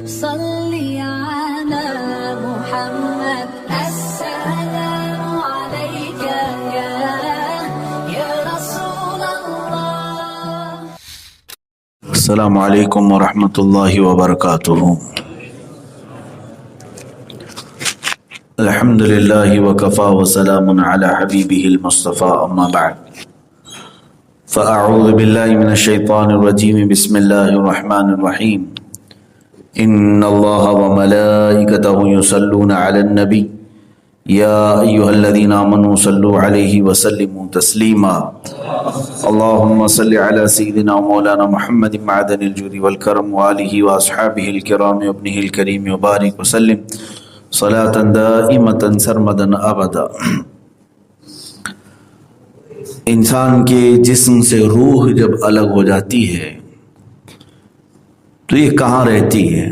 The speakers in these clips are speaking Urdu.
صلی علی محمد السلام علیک یا رسول اللہ. السلام علیکم ورحمۃ اللہ وبرکاتہ. الحمد للہ وکفا وسلام علی حبیبہ المصطفى اما بعد فاعوذ باللہ من الشیطان الرجیم. بسم اللہ الرحمن الرحیم. ان اللہ وملائکتہ یصلون علی النبی یا ایہا الذین آمنوا صلوا علیہ وسلموا تسلیما. اللہم صل علی سیدنا مولانا محمد معدن الجود والکرم وآلہ واصحابہ الکرام وابنہ الکریم وبارک وسلم صلاۃ دائمۃ سرمدا ابدا. انسان کے جسم سے روح جب الگ ہو جاتی ہے تو یہ کہاں رہتی ہے،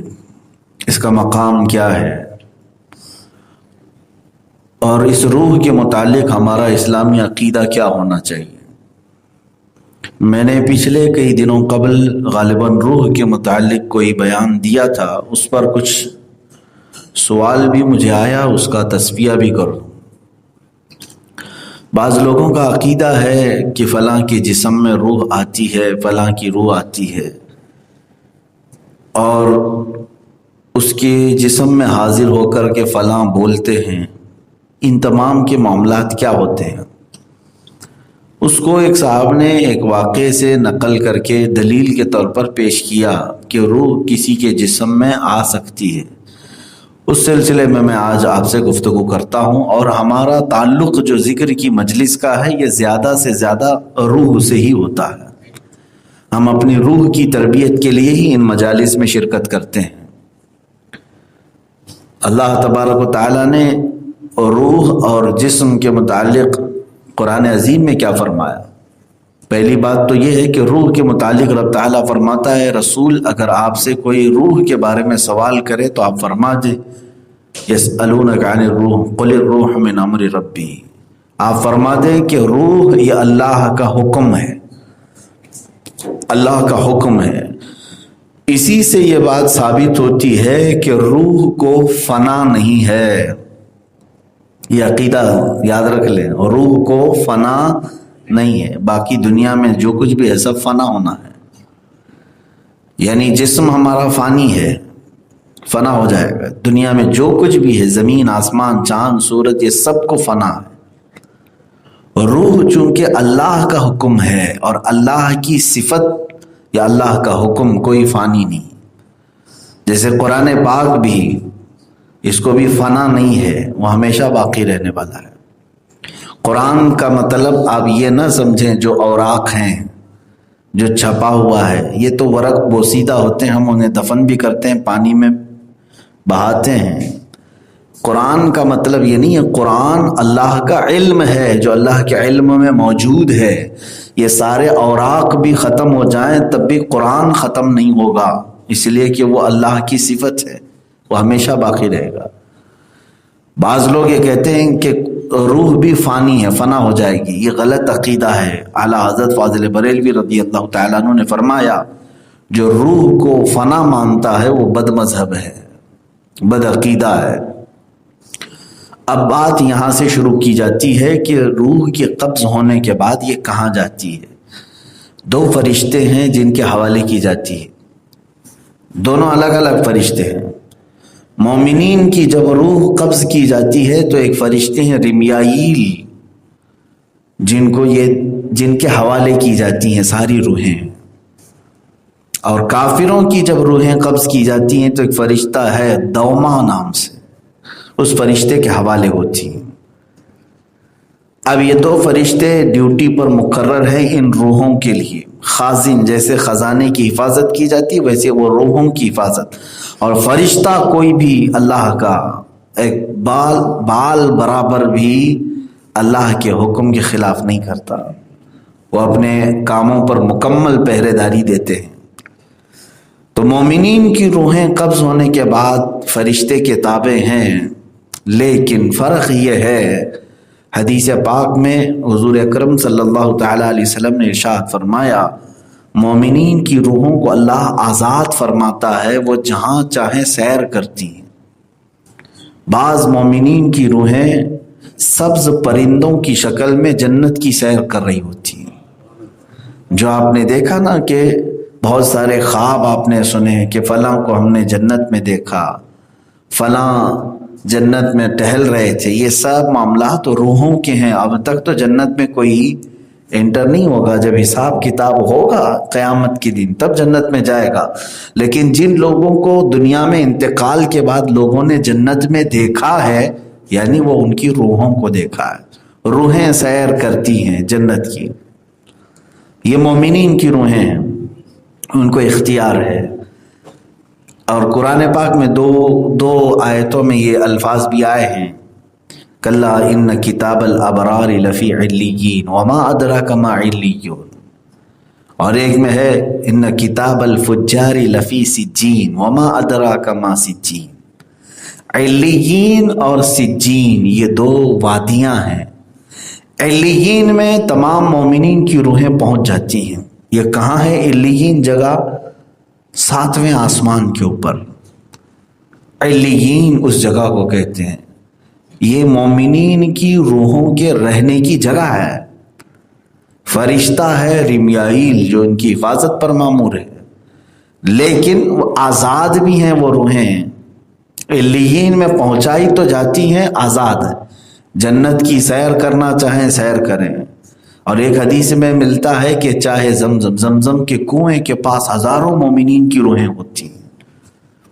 اس کا مقام کیا ہے، اور اس روح کے متعلق ہمارا اسلامی عقیدہ کیا ہونا چاہیے. میں نے پچھلے کئی دنوں قبل غالباً روح کے متعلق کوئی بیان دیا تھا، اس پر کچھ سوال بھی مجھے آیا، اس کا تصفیہ بھی کروں. بعض لوگوں کا عقیدہ ہے کہ فلاں کے جسم میں روح آتی ہے، فلاں کی روح آتی ہے، اور اس کے جسم میں حاضر ہو کر کے فلاں بولتے ہیں. ان تمام کے معاملات کیا ہوتے ہیں؟ اس کو ایک صاحب نے ایک واقعے سے نقل کر کے دلیل کے طور پر پیش کیا کہ روح کسی کے جسم میں آ سکتی ہے. اس سلسلے میں آج آپ سے گفتگو کرتا ہوں، اور ہمارا تعلق جو ذکر کی مجلس کا ہے یہ زیادہ سے زیادہ روح سے ہی ہوتا ہے. ہم اپنی روح کی تربیت کے لیے ہی ان مجالس میں شرکت کرتے ہیں. اللہ تبارک و تعالیٰ نے روح اور جسم کے متعلق قرآن عظیم میں کیا فرمایا؟ پہلی بات تو یہ ہے کہ روح کے متعلق رب تعالیٰ فرماتا ہے، رسول اگر آپ سے کوئی روح کے بارے میں سوال کرے تو آپ فرما دیں یسألونک عن الروح قل الروح من امر ربی. آپ فرما دیں کہ روح یہ اللہ کا حکم ہے، اللہ کا حکم ہے. اسی سے یہ بات ثابت ہوتی ہے کہ روح کو فنا نہیں ہے. یہ عقیدہ یاد رکھ لیں، روح کو فنا نہیں ہے. باقی دنیا میں جو کچھ بھی ہے سب فنا ہونا ہے. یعنی جسم ہمارا فانی ہے، فنا ہو جائے گا. دنیا میں جو کچھ بھی ہے، زمین، آسمان، چاند، سورج، یہ سب کو فنا ہے. روح چونکہ اللہ کا حکم ہے اور اللہ کی صفت یا اللہ کا حکم، کوئی فانی نہیں. جیسے قرآن پاک بھی، اس کو بھی فنا نہیں ہے، وہ ہمیشہ باقی رہنے والا ہے. قرآن کا مطلب آپ یہ نہ سمجھیں جو اوراق ہیں، جو چھپا ہوا ہے، یہ تو ورق بوسیدہ ہوتے ہیں، ہم انہیں دفن بھی کرتے ہیں، پانی میں بہاتے ہیں. قرآن کا مطلب یہ نہیں ہے. قرآن اللہ کا علم ہے جو اللہ کے علم میں موجود ہے. یہ سارے اوراق بھی ختم ہو جائیں تب بھی قرآن ختم نہیں ہوگا، اس لیے کہ وہ اللہ کی صفت ہے، وہ ہمیشہ باقی رہے گا. بعض لوگ یہ کہتے ہیں کہ روح بھی فانی ہے، فنا ہو جائے گی. یہ غلط عقیدہ ہے. اعلیٰ حضرت فاضل بریلوی رضی اللہ تعالیٰ عنہ نے فرمایا جو روح کو فنا مانتا ہے وہ بد مذہب ہے، بد عقیدہ ہے. اب بات یہاں سے شروع کی جاتی ہے کہ روح کے قبض ہونے کے بعد یہ کہاں جاتی ہے. دو فرشتے ہیں جن کے حوالے کی جاتی ہے، دونوں الگ الگ فرشتے ہیں. مومنین کی جب روح قبض کی جاتی ہے تو ایک فرشتے ہیں رمیائیل، جن کے حوالے کی جاتی ہیں ساری روحیں. اور کافروں کی جب روحیں قبض کی جاتی ہیں تو ایک فرشتہ ہے دوما نام سے، اس فرشتے کے حوالے ہوتی ہیں. اب یہ دو فرشتے ڈیوٹی پر مقرر ہیں ان روحوں کے لیے. خازن، جیسے خزانے کی حفاظت کی جاتی ہے ویسے وہ روحوں کی حفاظت. اور فرشتہ کوئی بھی اللہ کا ایک بال برابر بھی اللہ کے حکم کے خلاف نہیں کرتا. وہ اپنے کاموں پر مکمل پہرے داری دیتے ہیں. تو مومنین کی روحیں قبض ہونے کے بعد فرشتے کے تابع ہیں، لیکن فرق یہ ہے حدیث پاک میں حضور اکرم صلی اللہ تعالیٰ علیہ وسلم نے ارشاد فرمایا مومنین کی روحوں کو اللہ آزاد فرماتا ہے، وہ جہاں چاہیں سیر کرتی ہیں۔ بعض مومنین کی روحیں سبز پرندوں کی شکل میں جنت کی سیر کر رہی ہوتی ہیں۔ جو آپ نے دیکھا نا کہ بہت سارے خواب آپ نے سنے کہ فلاں کو ہم نے جنت میں دیکھا، فلاں جنت میں ٹہل رہے تھے، یہ سب معاملات تو روحوں کے ہیں۔ اب تک تو جنت میں کوئی انٹر نہیں ہوگا، جب حساب کتاب ہوگا قیامت کے دن تب جنت میں جائے گا۔ لیکن جن لوگوں کو دنیا میں انتقال کے بعد لوگوں نے جنت میں دیکھا ہے، یعنی وہ ان کی روحوں کو دیکھا ہے، روحیں سیر کرتی ہیں جنت کی۔ یہ مومنین کی روحیں ہیں، ان کو اختیار ہے۔ اور قرآن پاک میں دو آیتوں میں یہ الفاظ بھی آئے ہیں، کلا ان کتاب الابرار لفی علیین وما ادراک ما علیون، اور ایک میں ہے ان کتاب الفجار لفی سجین وما ادراک ما سجین۔ علیین اور سجین یہ دو وادیاں ہیں۔ علیین میں تمام مومنین کی روحیں پہنچ جاتی ہیں۔ یہ کہاں ہے علیین جگہ؟ 7ویں آسمان کے اوپر علیین اس جگہ کو کہتے ہیں۔ یہ مومنین کی روحوں کے رہنے کی جگہ ہے۔ فرشتہ ہے رمیائیل جو ان کی حفاظت پر مامور ہے، لیکن وہ آزاد بھی ہیں، وہ روحیں علیین میں پہنچائی تو جاتی ہیں، آزاد ہیں، جنت کی سیر کرنا چاہیں سیر کریں۔ اور ایک حدیث میں ملتا ہے کہ چاہے زمزم کے کنویں کے پاس ہزاروں مومنین کی روحیں ہوتی ہیں،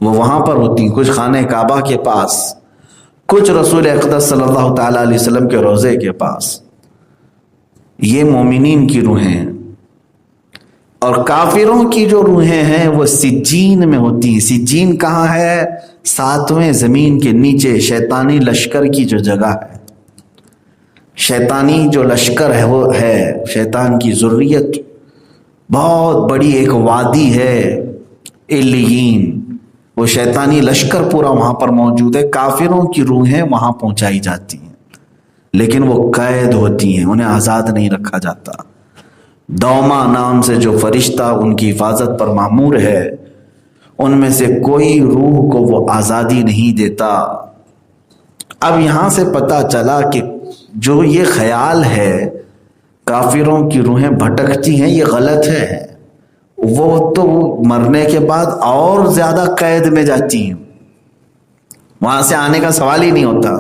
وہ وہاں پر ہوتی ہیں، کچھ خانہ کعبہ کے پاس، کچھ رسول اقدس صلی اللہ تعالیٰ علیہ وسلم کے روضے کے پاس۔ یہ مومنین کی روحیں ہیں۔ اور کافروں کی جو روحیں ہیں وہ سجین میں ہوتی ہیں۔ سجین کہاں ہے؟ 7ویں زمین کے نیچے شیطانی لشکر کی جو جگہ ہے، شیطانی جو لشکر ہے وہ ہے شیطان کی ذریت، بہت بڑی ایک وادی ہے علیین، وہ شیطانی لشکر پورا وہاں پر موجود ہے۔ کافروں کی روحیں وہاں پہنچائی جاتی ہیں، لیکن وہ قید ہوتی ہیں، انہیں آزاد نہیں رکھا جاتا۔ دوما نام سے جو فرشتہ ان کی حفاظت پر مامور ہے، ان میں سے کوئی روح کو وہ آزادی نہیں دیتا۔ اب یہاں سے پتہ چلا کہ جو یہ خیال ہے کافروں کی روحیں بھٹکتی ہیں، یہ غلط ہے۔ وہ تو مرنے کے بعد اور زیادہ قید میں جاتی ہیں، وہاں سے آنے کا سوال ہی نہیں ہوتا۔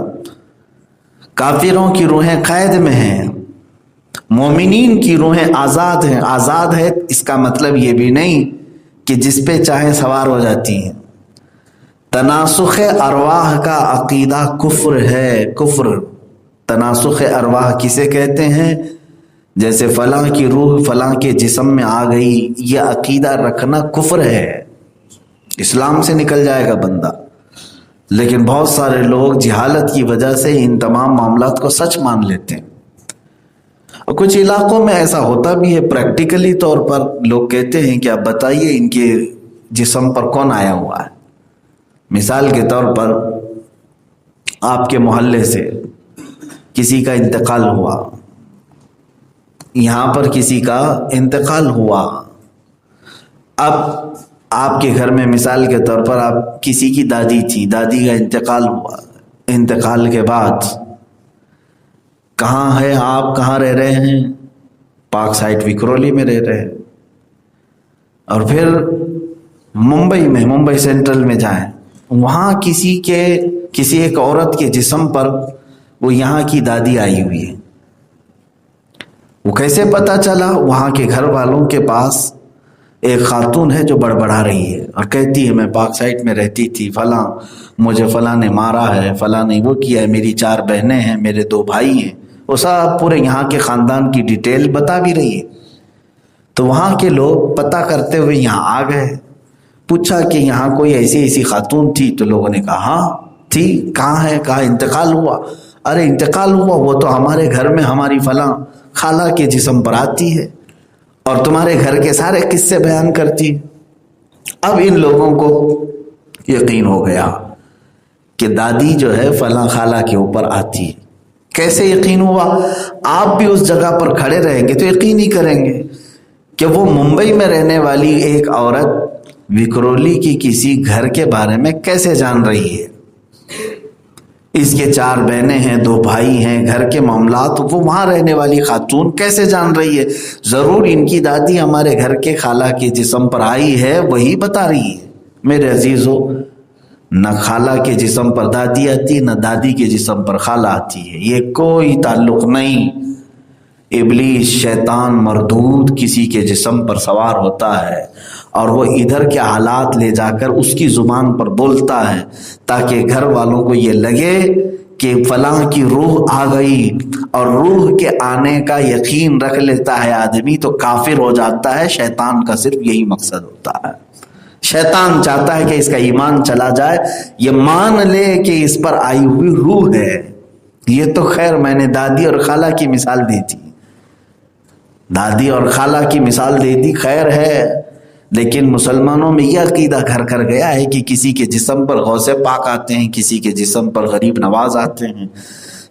کافروں کی روحیں قید میں ہیں، مومنین کی روحیں آزاد ہیں۔ آزاد ہے اس کا مطلب یہ بھی نہیں کہ جس پہ چاہے سوار ہو جاتی ہیں۔ تناسخ ارواح کا عقیدہ کفر ہے، کفر۔ تناسخ ارواح کسے کہتے ہیں؟ جیسے فلاں کی روح فلاں کے جسم میں آ گئی، یہ عقیدہ رکھنا کفر ہے، اسلام سے نکل جائے گا بندہ۔ لیکن بہت سارے لوگ جہالت کی وجہ سے ان تمام معاملات کو سچ مان لیتے ہیں، اور کچھ علاقوں میں ایسا ہوتا بھی ہے۔ پریکٹیکلی طور پر لوگ کہتے ہیں کہ آپ بتائیے ان کے جسم پر کون آیا ہوا ہے۔ مثال کے طور پر آپ کے محلے سے کسی کا انتقال ہوا، یہاں پر کسی کا انتقال ہوا، اب آپ کے گھر میں مثال کے طور پر آپ کسی کی دادی تھی، دادی کا انتقال ہوا، انتقال کے بعد کہاں ہے آپ، کہاں رہ رہے ہیں؟ پاک سائٹ وکرولی میں رہ رہے ہیں، اور پھر ممبئی میں، ممبئی سینٹرل میں جائیں، وہاں کسی ایک عورت کے جسم پر وہ یہاں کی دادی آئی ہوئی ہے۔ وہ کیسے پتہ چلا؟ وہاں کے گھر والوں کے پاس ایک خاتون ہے جو بڑبڑا رہی ہے اور کہتی ہے میں پاک سائٹ میں رہتی تھی، فلاں مجھے فلاں نے مارا ہے، فلاں نے وہ کیا ہے، میری 4 بہنیں ہیں، میرے 2 بھائی ہیں، وہ سب پورے یہاں کے خاندان کی ڈیٹیل بتا بھی رہی ہے۔ تو وہاں کے لوگ پتہ کرتے ہوئے یہاں آ گئے، پوچھا کہ یہاں کوئی ایسی خاتون تھی؟ تو لوگوں نے کہا ہاں تھی۔ کہاں ہے؟ کہا انتقال ہوا۔ ارے انتقال ہوا؟ وہ تو ہمارے گھر میں ہماری فلاں خالہ کے جسم پر آتی ہے اور تمہارے گھر کے سارے قصے بیان کرتی ہے۔ اب ان لوگوں کو یقین ہو گیا کہ دادی جو ہے فلاں خالہ کے اوپر آتی ہے۔ کیسے یقین ہوا؟ آپ بھی اس جگہ پر کھڑے رہیں گے تو یقین ہی کریں گے۔ کہ وہ ممبئی میں رہنے والی ایک عورت وکرولی کی کسی گھر کے بارے میں کیسے جان رہی ہے؟ اس کے 4 بہنیں ہیں، 2 بھائی ہیں، گھر کے معاملات وہ وہاں رہنے والی خاتون کیسے جان رہی ہے؟ ضرور ان کی دادی ہمارے گھر کے خالہ کے جسم پر آئی ہے، وہی بتا رہی ہے۔ میرے عزیزو، نہ خالہ کے جسم پر دادی آتی، نہ دادی کے جسم پر خالہ آتی ہے، یہ کوئی تعلق نہیں۔ ابلیس، شیطان مردود کسی کے جسم پر سوار ہوتا ہے اور وہ ادھر کے حالات لے جا کر اس کی زبان پر بولتا ہے تاکہ گھر والوں کو یہ لگے کہ فلاں کی روح آ گئی، اور روح کے آنے کا یقین رکھ لیتا ہے آدمی تو کافر ہو جاتا ہے۔ شیطان کا صرف یہی مقصد ہوتا ہے، شیطان چاہتا ہے کہ اس کا ایمان چلا جائے، یہ مان لے کہ اس پر آئی ہوئی روح ہے۔ یہ تو خیر میں نے دادی اور خالہ کی مثال دی تھی، دادی اور خالہ کی مثال دے دی، خیر ہے، لیکن مسلمانوں میں یہ عقیدہ گھر کر گیا ہے کہ کسی کے جسم پر غوث پاک آتے ہیں، کسی کے جسم پر غریب نواز آتے ہیں،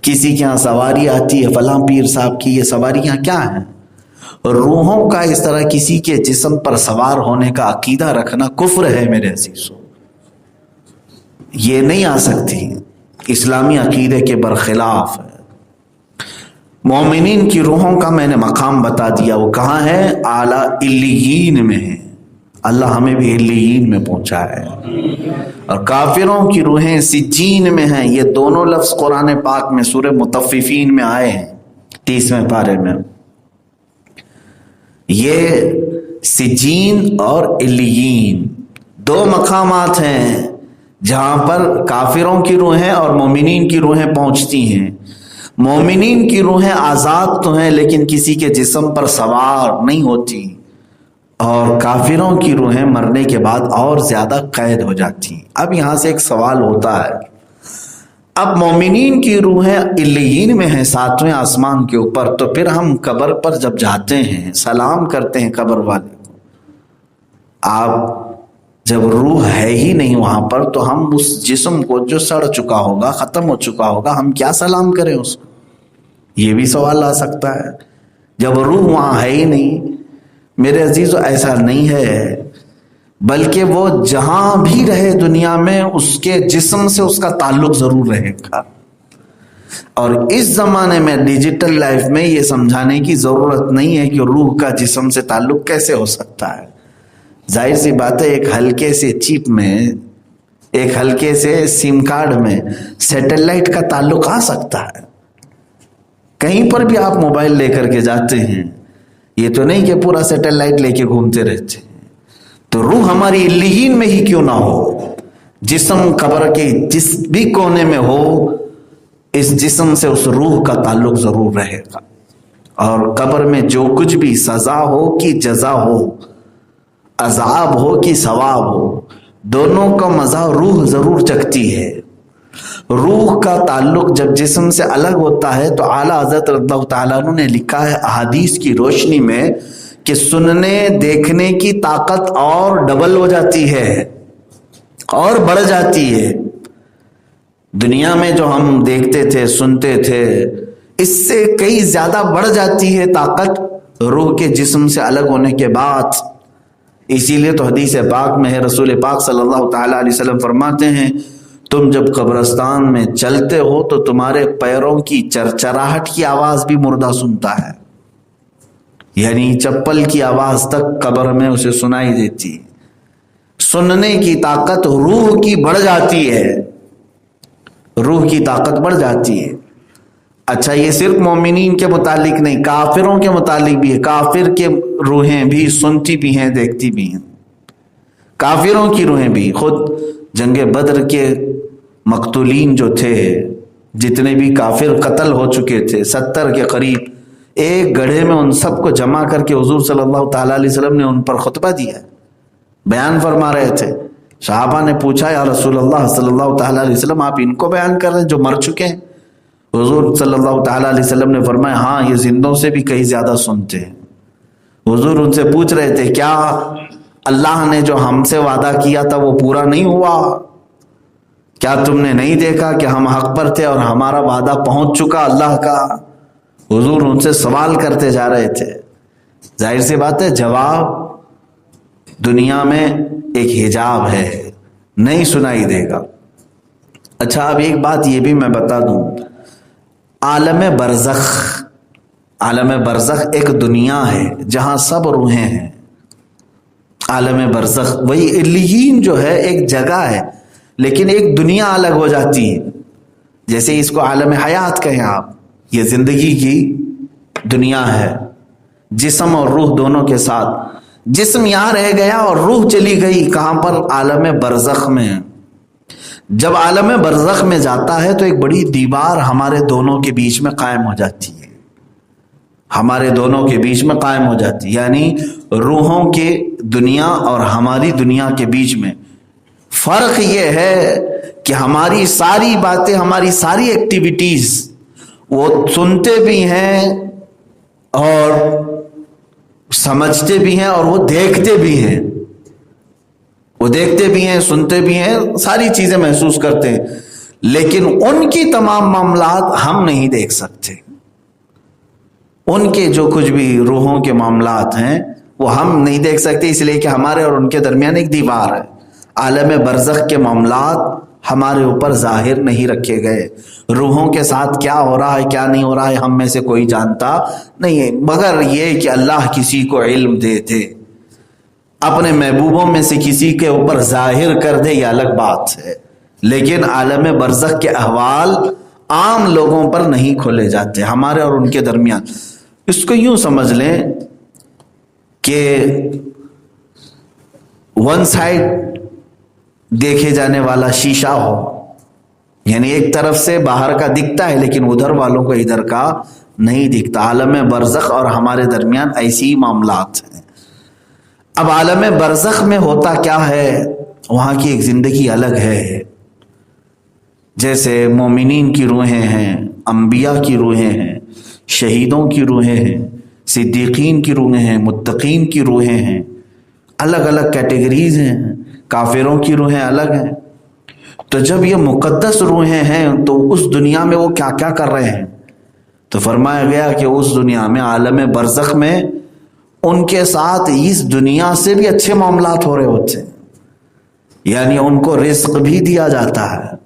کسی کے ہاں سواری آتی ہے فلاں پیر صاحب کی۔ یہ سواریاں کیا ہیں؟ روحوں کا اس طرح کسی کے جسم پر سوار ہونے کا عقیدہ رکھنا کفر ہے میرے عزیزو، یہ نہیں آ سکتی، اسلامی عقیدے کے برخلاف ہے۔ مومنین کی روحوں کا میں نے مقام بتا دیا، وہ کہاں ہے؟ اعلیٰ علیین میں ہے، اللہ ہمیں بھی علیین میں پہنچا ہے۔ اور کافروں کی روحیں سجین میں ہیں، یہ دونوں لفظ قرآن پاک میں سورہ مطففین میں آئے ہیں 30ویں پارے میں۔ یہ سجین اور علیین 2 مقامات ہیں جہاں پر کافروں کی روحیں اور مومنین کی روحیں پہنچتی ہیں۔ مومنین کی روحیں آزاد تو ہیں لیکن کسی کے جسم پر سوار نہیں ہوتی، اور کافروں کی روحیں مرنے کے بعد اور زیادہ قید ہو جاتی۔ اب یہاں سے ایک سوال ہوتا ہے، اب مومنین کی روحیں علیین میں ہیں 7ویں آسمان کے اوپر، تو پھر ہم قبر پر جب جاتے ہیں سلام کرتے ہیں قبر والے کو، آپ جب روح ہے ہی نہیں وہاں پر تو ہم اس جسم کو جو سڑ چکا ہوگا، ختم ہو چکا ہوگا، ہم کیا سلام کریں اس کو؟ یہ بھی سوال آ سکتا ہے جب روح وہاں ہے ہی نہیں۔ میرے عزیزو، ایسا نہیں ہے، بلکہ وہ جہاں بھی رہے دنیا میں اس کے جسم سے اس کا تعلق ضرور رہے گا۔ اور اس زمانے میں ڈیجیٹل لائف میں یہ سمجھانے کی ضرورت نہیں ہے کہ روح کا جسم سے تعلق کیسے ہو سکتا ہے۔ ظاہر سی بات ہے، ایک ہلکے سے چپ میں، ایک ہلکے سے سم کارڈ میں سیٹلائٹ کا تعلق آ سکتا ہے۔ کہیں پر بھی آپ موبائل لے کر کے جاتے ہیں، یہ تو نہیں کہ پورا سیٹلائٹ لے کے گھومتے رہتے ہیں۔ تو روح ہماری علیین میں ہی کیوں نہ ہو، جسم قبر کے جس بھی کونے میں ہو، اس جسم سے اس روح کا تعلق ضرور رہے گا۔ اور قبر میں جو کچھ بھی سزا ہو کہ جزا ہو، عذاب ہو کہ ثواب ہو، دونوں کا مزہ روح ضرور چکھتی ہے۔ روح کا تعلق جب جسم سے الگ ہوتا ہے تو اعلیٰ حضرت رضی اللہ تعالیٰ عنہ نے لکھا ہے احادیث کی روشنی میں کہ سننے دیکھنے کی طاقت اور ڈبل ہو جاتی ہے اور بڑھ جاتی ہے۔ دنیا میں جو ہم دیکھتے تھے سنتے تھے اس سے کئی زیادہ بڑھ جاتی ہے طاقت روح کے جسم سے الگ ہونے کے بعد۔ اسی لیے تو حدیث پاک میں ہے، رسول پاک صلی اللہ تعالیٰ علیہ وسلم فرماتے ہیں، تم جب قبرستان میں چلتے ہو تو تمہارے پیروں کی چرچراہٹ کی آواز بھی مردہ سنتا ہے، یعنی چپل کی آواز تک قبر میں اسے سنائی دیتی۔ سننے کی طاقت روح کی بڑھ جاتی ہے، روح کی طاقت بڑھ جاتی ہے۔ اچھا، یہ صرف مومنین کے متعلق نہیں، کافروں کے متعلق بھی ہے۔ کافر کے روحیں بھی سنتی بھی ہیں، دیکھتی بھی ہیں۔ کافروں کی روحیں بھی، خود جنگ بدر کے مقتولین جو تھے، جتنے بھی کافر قتل ہو چکے تھے 70 کے قریب، ایک گڑھے میں ان سب کو جمع کر کے حضور صلی اللہ تعالیٰ علیہ وسلم نے ان پر خطبہ دیا، بیان فرما رہے تھے۔ صحابہ نے پوچھا، یا رسول اللہ صلی اللہ تعالیٰ علیہ وسلم، آپ ان کو بیان کر رہے ہیں جو مر چکے ہیں؟ حضور صلی اللہ تعالیٰ علیہ وسلم نے فرمایا، ہاں، یہ زندوں سے بھی کہیں زیادہ سنتے ہیں۔ حضور ان سے پوچھ رہے تھے، کیا اللہ نے جو ہم سے وعدہ کیا تھا وہ پورا نہیں ہوا؟ کیا تم نے نہیں دیکھا کہ ہم حق پر تھے اور ہمارا وعدہ پہنچ چکا اللہ کا؟ حضور ان سے سوال کرتے جا رہے تھے۔ ظاہر سی بات ہے جواب دنیا میں ایک حجاب ہے، نہیں سنائی دے گا۔ اچھا اب ایک بات یہ بھی میں بتا دوں، عالم برزخ ایک دنیا ہے جہاں سب روحیں ہیں۔ عالم برزخ وہی علیین جو ہے ایک جگہ ہے، لیکن ایک دنیا الگ ہو جاتی ہے۔ جیسے اس کو عالم حیات کہیں آپ، یہ زندگی کی دنیا ہے، جسم اور روح دونوں کے ساتھ۔ جسم یہاں رہ گیا اور روح چلی گئی کہاں پر؟ عالم برزخ میں۔ جب عالم برزخ میں جاتا ہے تو ایک بڑی دیوار ہمارے دونوں کے بیچ میں قائم ہو جاتی ہے، ہمارے دونوں کے بیچ میں قائم ہو جاتی ہے، یعنی روحوں کی دنیا اور ہماری دنیا کے بیچ میں فرق یہ ہے کہ ہماری ساری باتیں، ہماری ساری ایکٹیویٹیز وہ سنتے بھی ہیں اور سمجھتے بھی ہیں اور وہ دیکھتے بھی ہیں، وہ دیکھتے بھی ہیں، سنتے بھی ہیں، ساری چیزیں محسوس کرتے ہیں، لیکن ان کی تمام معاملات ہم نہیں دیکھ سکتے۔ ان کے جو کچھ بھی روحوں کے معاملات ہیں وہ ہم نہیں دیکھ سکتے، اس لیے کہ ہمارے اور ان کے درمیان ایک دیوار ہے۔ عالم برزخ کے معاملات ہمارے اوپر ظاہر نہیں رکھے گئے۔ روحوں کے ساتھ کیا ہو رہا ہے کیا نہیں ہو رہا ہے ہم میں سے کوئی جانتا نہیں ہے، مگر یہ کہ اللہ کسی کو علم دے دے، اپنے محبوبوں میں سے کسی کے اوپر ظاہر کر دے، یہ الگ بات ہے۔ لیکن عالم برزخ کے احوال عام لوگوں پر نہیں کھولے جاتے، ہمارے اور ان کے درمیان۔ اس کو یوں سمجھ لیں کہ ون سائڈ دیکھے جانے والا شیشہ ہو، یعنی ایک طرف سے باہر کا دکھتا ہے لیکن ادھر والوں کو ادھر کا نہیں دکھتا۔ عالم برزخ اور ہمارے درمیان ایسی معاملات ہیں۔ اب عالم برزخ میں ہوتا کیا ہے؟ وہاں کی ایک زندگی الگ ہے۔ جیسے مومنین کی روحیں ہیں، انبیاء کی روحیں ہیں، شہیدوں کی روحیں ہیں، صدیقین کی روحیں ہیں، متقین کی روحیں ہیں، الگ الگ کیٹیگریز ہیں۔ کافروں کی روحیں الگ ہیں۔ تو جب یہ مقدس روحیں ہیں تو اس دنیا میں وہ کیا کیا کر رہے ہیں؟ تو فرمایا گیا کہ اس دنیا میں، عالم برزخ میں، ان کے ساتھ اس دنیا سے بھی اچھے معاملات ہو رہے ہوتے ہیں، یعنی ان کو رزق بھی دیا جاتا ہے۔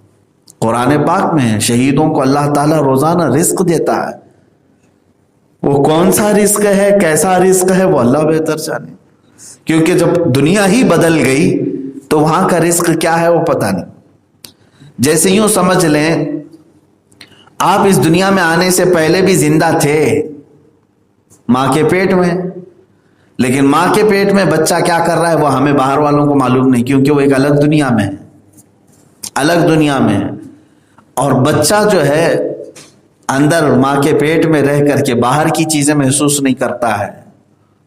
قرآن پاک میں شہیدوں کو اللہ تعالیٰ روزانہ رزق دیتا ہے۔ وہ کون سا رزق ہے، کیسا رزق ہے، وہ اللہ بہتر جانے، کیونکہ جب دنیا ہی بدل گئی تو وہاں کا رزق کیا ہے وہ پتہ نہیں۔ جیسے یوں سمجھ لیں آپ اس دنیا میں آنے سے پہلے بھی زندہ تھے ماں کے پیٹ میں، لیکن ماں کے پیٹ میں بچہ کیا کر رہا ہے وہ ہمیں باہر والوں کو معلوم نہیں، کیونکہ وہ ایک الگ دنیا میں ہے، الگ دنیا میں ہے۔ اور بچہ جو ہے اندر ماں کے پیٹ میں رہ کر کے باہر کی چیزیں محسوس نہیں کرتا ہے۔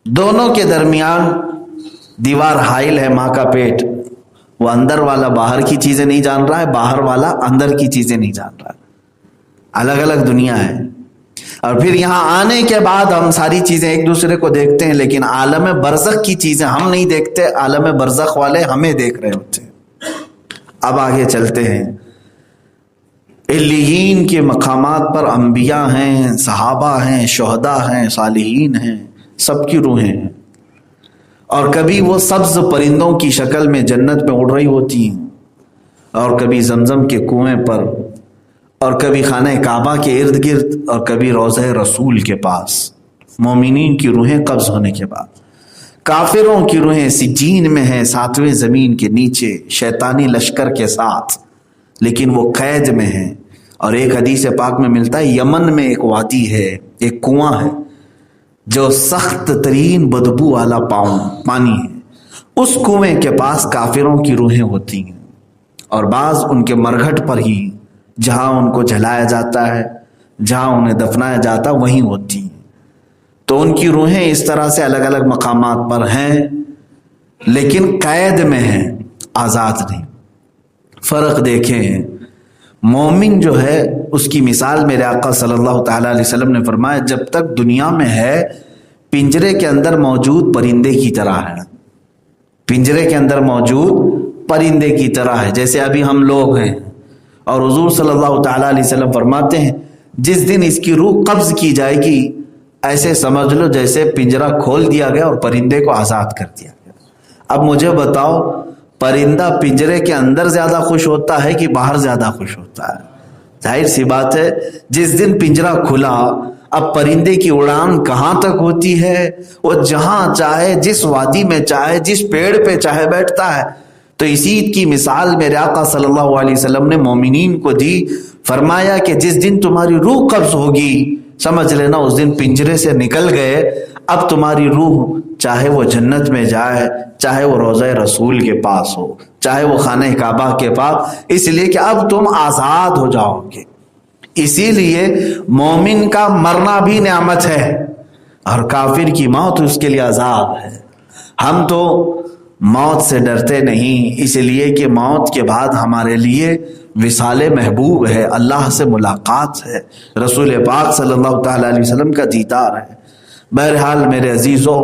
دونوں کے درمیان دیوار حائل ہے، ماں کا پیٹ، وہ اندر والا باہر کی چیزیں نہیں جان رہا ہے، باہر والا اندر کی چیزیں نہیں جان رہا ہے، الگ الگ دنیا ہے۔ اور پھر یہاں آنے کے بعد ہم ساری چیزیں ایک دوسرے کو دیکھتے ہیں، لیکن عالم برزخ کی چیزیں ہم نہیں دیکھتے، عالم برزخ والے ہمیں دیکھ رہے ہوتے ہیں۔ اب آگے چلتے ہیں۔ علیین کے مقامات پر انبیاء ہیں، صحابہ ہیں، شہداء ہیں، صالحین ہیں، سب کی روحیں ہیں، اور کبھی وہ سبز پرندوں کی شکل میں جنت میں اڑ رہی ہوتی ہیں، اور کبھی زمزم کے کنویں پر، اور کبھی خانہ کعبہ کے ارد گرد، اور کبھی روضہ رسول کے پاس۔ مومنین کی روحیں قبض ہونے کے بعد، کافروں کی روحیں سجین میں ہیں، 7ویں زمین کے نیچے شیطانی لشکر کے ساتھ، لیکن وہ قید میں ہیں۔ اور ایک حدیث پاک میں ملتا ہے یمن میں ایک وادی ہے، ایک کنواں ہے جو سخت ترین بدبو والا پانی ہے، اس کنویں کے پاس کافروں کی روحیں ہوتی ہیں، اور بعض ان کے مرگھٹ پر ہی جہاں ان کو جلایا جاتا ہے، جہاں انہیں دفنایا جاتا ہے، وہیں ہوتی ہیں۔ تو ان کی روحیں اس طرح سے الگ الگ مقامات پر ہیں، لیکن قید میں ہیں، آزاد نہیں۔ فرق دیکھیں، مومن جو ہے اس کی مثال میرے آقا صلی اللہ تعالیٰ علیہ وسلم نے فرمایا جب تک دنیا میں ہے پنجرے کے اندر موجود پرندے کی طرح ہے، پنجرے کے اندر موجود پرندے کی طرح ہے، جیسے ابھی ہم لوگ ہیں۔ اور حضور صلی اللہ تعالیٰ علیہ وسلم فرماتے ہیں جس دن اس کی روح قبض کی جائے گی ایسے سمجھ لو جیسے پنجرا کھول دیا گیا اور پرندے کو آزاد کر دیا گیا۔ اب مجھے بتاؤ، پرندہ پنجرے کے اندر زیادہ خوش ہوتا ہے کہ باہر زیادہ خوش ہوتا ہے؟ ظاہر سی بات ہے، جس دن پنجرا کھلا اب پرندے کی اڑان کہاں تک ہوتی ہے؟ وہ جہاں چاہے، جس وادی میں چاہے، جس پیڑ پہ چاہے بیٹھتا ہے۔ تو اسی کی مثال میرے آقا صلی اللہ علیہ وسلم نے مومنین کو دی، فرمایا کہ جس دن تمہاری روح قبض ہوگی، سمجھ لینا اس دن پنجرے سے نکل گئے، اب تمہاری روح چاہے وہ جنت میں جائے، چاہے وہ روضہ رسول کے پاس ہو، چاہے وہ خانہ کعبہ کے پاس، اس لیے کہ اب تم آزاد ہو جاؤ گے۔ اسی لیے مومن کا مرنا بھی نعمت ہے اور کافر کی موت اس کے لیے عذاب ہے۔ ہم تو موت سے ڈرتے نہیں، اس لیے کہ موت کے بعد ہمارے لیے وصال محبوب ہے، اللہ سے ملاقات ہے، رسول پاک صلی اللہ تعالیٰ علیہ وسلم کا دیدار ہے۔ بہرحال میرے عزیزوں،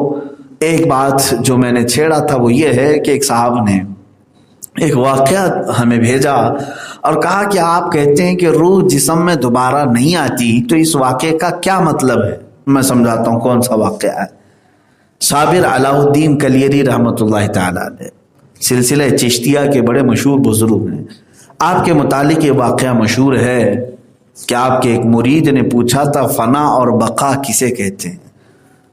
ایک بات جو میں نے چھیڑا تھا وہ یہ ہے کہ ایک صاحب نے ایک واقعہ ہمیں بھیجا اور کہا کہ آپ کہتے ہیں کہ روح جسم میں دوبارہ نہیں آتی، تو اس واقعے کا کیا مطلب ہے؟ میں سمجھاتا ہوں کون سا واقعہ ہے۔ صابر علاء الدین کلیری رحمۃ اللہ تعالیٰ علیہ سلسلہ چشتیہ کے بڑے مشہور بزرگ ہیں۔ آپ کے متعلق یہ واقعہ مشہور ہے کہ آپ کے ایک مرید نے پوچھا تھا فنا اور بقا کسے کہتے ہیں؟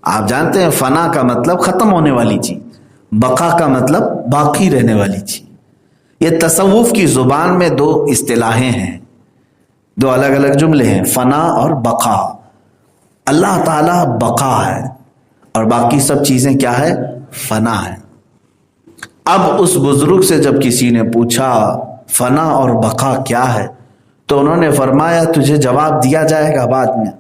آپ جانتے ہیں فنا کا مطلب ختم ہونے والی چیز، بقا کا مطلب باقی رہنے والی چیز۔ یہ تصوف کی زبان میں دو اصطلاحیں ہیں، دو الگ الگ جملے ہیں، فنا اور بقا۔ اللہ تعالیٰ بقا ہے اور باقی سب چیزیں کیا ہے؟ فنا ہے۔ اب اس بزرگ سے جب کسی نے پوچھا فنا اور بقا کیا ہے تو انہوں نے فرمایا تجھے جواب دیا جائے گا بعد میں۔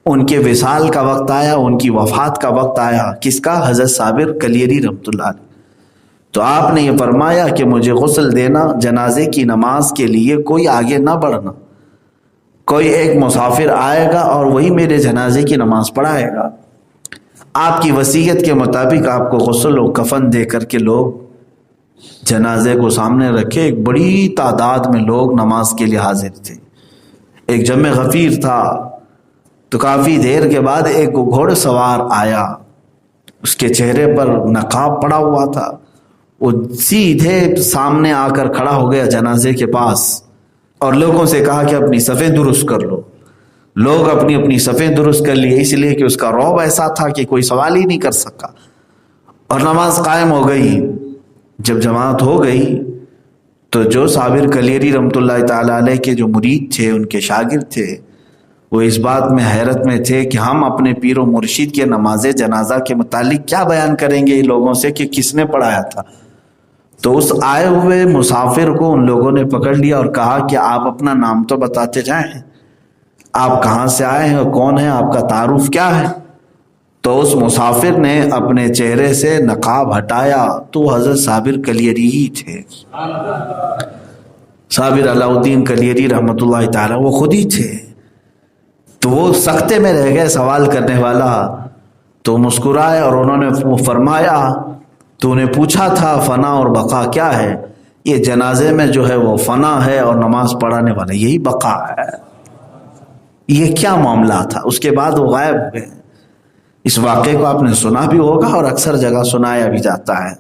ان کے وصال کا وقت آیا، ان کی وفات کا وقت آیا، کس کا؟ حضرت صابر کلیری رحمۃ اللہ علیہ۔ تو آپ نے یہ فرمایا کہ مجھے غسل دینا، جنازے کی نماز کے لیے کوئی آگے نہ بڑھنا، کوئی ایک مسافر آئے گا اور وہی میرے جنازے کی نماز پڑھائے گا۔ آپ کی وصیت کے مطابق آپ کو غسل و کفن دے کر کے لوگ جنازے کو سامنے رکھے، ایک بڑی تعداد میں لوگ نماز کے لیے حاضر تھے۔ ایک جمع غفیر تھا تو کافی دیر کے بعد ایک گھوڑ سوار آیا، اس کے چہرے پر نقاب پڑا ہوا تھا، وہ سیدھے سامنے آ کر کھڑا ہو گیا جنازے کے پاس اور لوگوں سے کہا کہ اپنی صفیں درست کر لو۔ لوگ اپنی اپنی صفیں درست کر لیے، اس لیے کہ اس کا رعب ایسا تھا کہ کوئی سوال ہی نہیں کر سکا، اور نماز قائم ہو گئی۔ جب جماعت ہو گئی تو جو صابر کلیری رحمۃ اللہ تعالیٰ علیہ کے جو مرید تھے، ان کے شاگرد تھے، وہ اس بات میں حیرت میں تھے کہ ہم اپنے پیر و مرشد کے نماز جنازہ کے متعلق کیا بیان کریں گے لوگوں سے کہ کس نے پڑھایا تھا۔ تو اس آئے ہوئے مسافر کو ان لوگوں نے پکڑ لیا اور کہا کہ آپ اپنا نام تو بتاتے جائیں، آپ کہاں سے آئے ہیں، کون ہیں، آپ کا تعارف کیا ہے؟ تو اس مسافر نے اپنے چہرے سے نقاب ہٹایا تو حضرت صابر کلیری ہی تھے، صابر علاء الدین کلیری رحمۃ اللہ تعالیٰ، وہ خود ہی تھے۔ تو وہ سختے میں رہ گئے سوال کرنے والا، تو مسکرائے اور انہوں نے فرمایا تو نے پوچھا تھا فنا اور بقا کیا ہے؟ یہ جنازے میں جو ہے وہ فنا ہے اور نماز پڑھانے والا یہی بقا ہے۔ یہ کیا معاملہ تھا؟ اس کے بعد وہ غائب ہو گئے۔ اس واقعے کو آپ نے سنا بھی ہوگا اور اکثر جگہ سنایا بھی جاتا ہے۔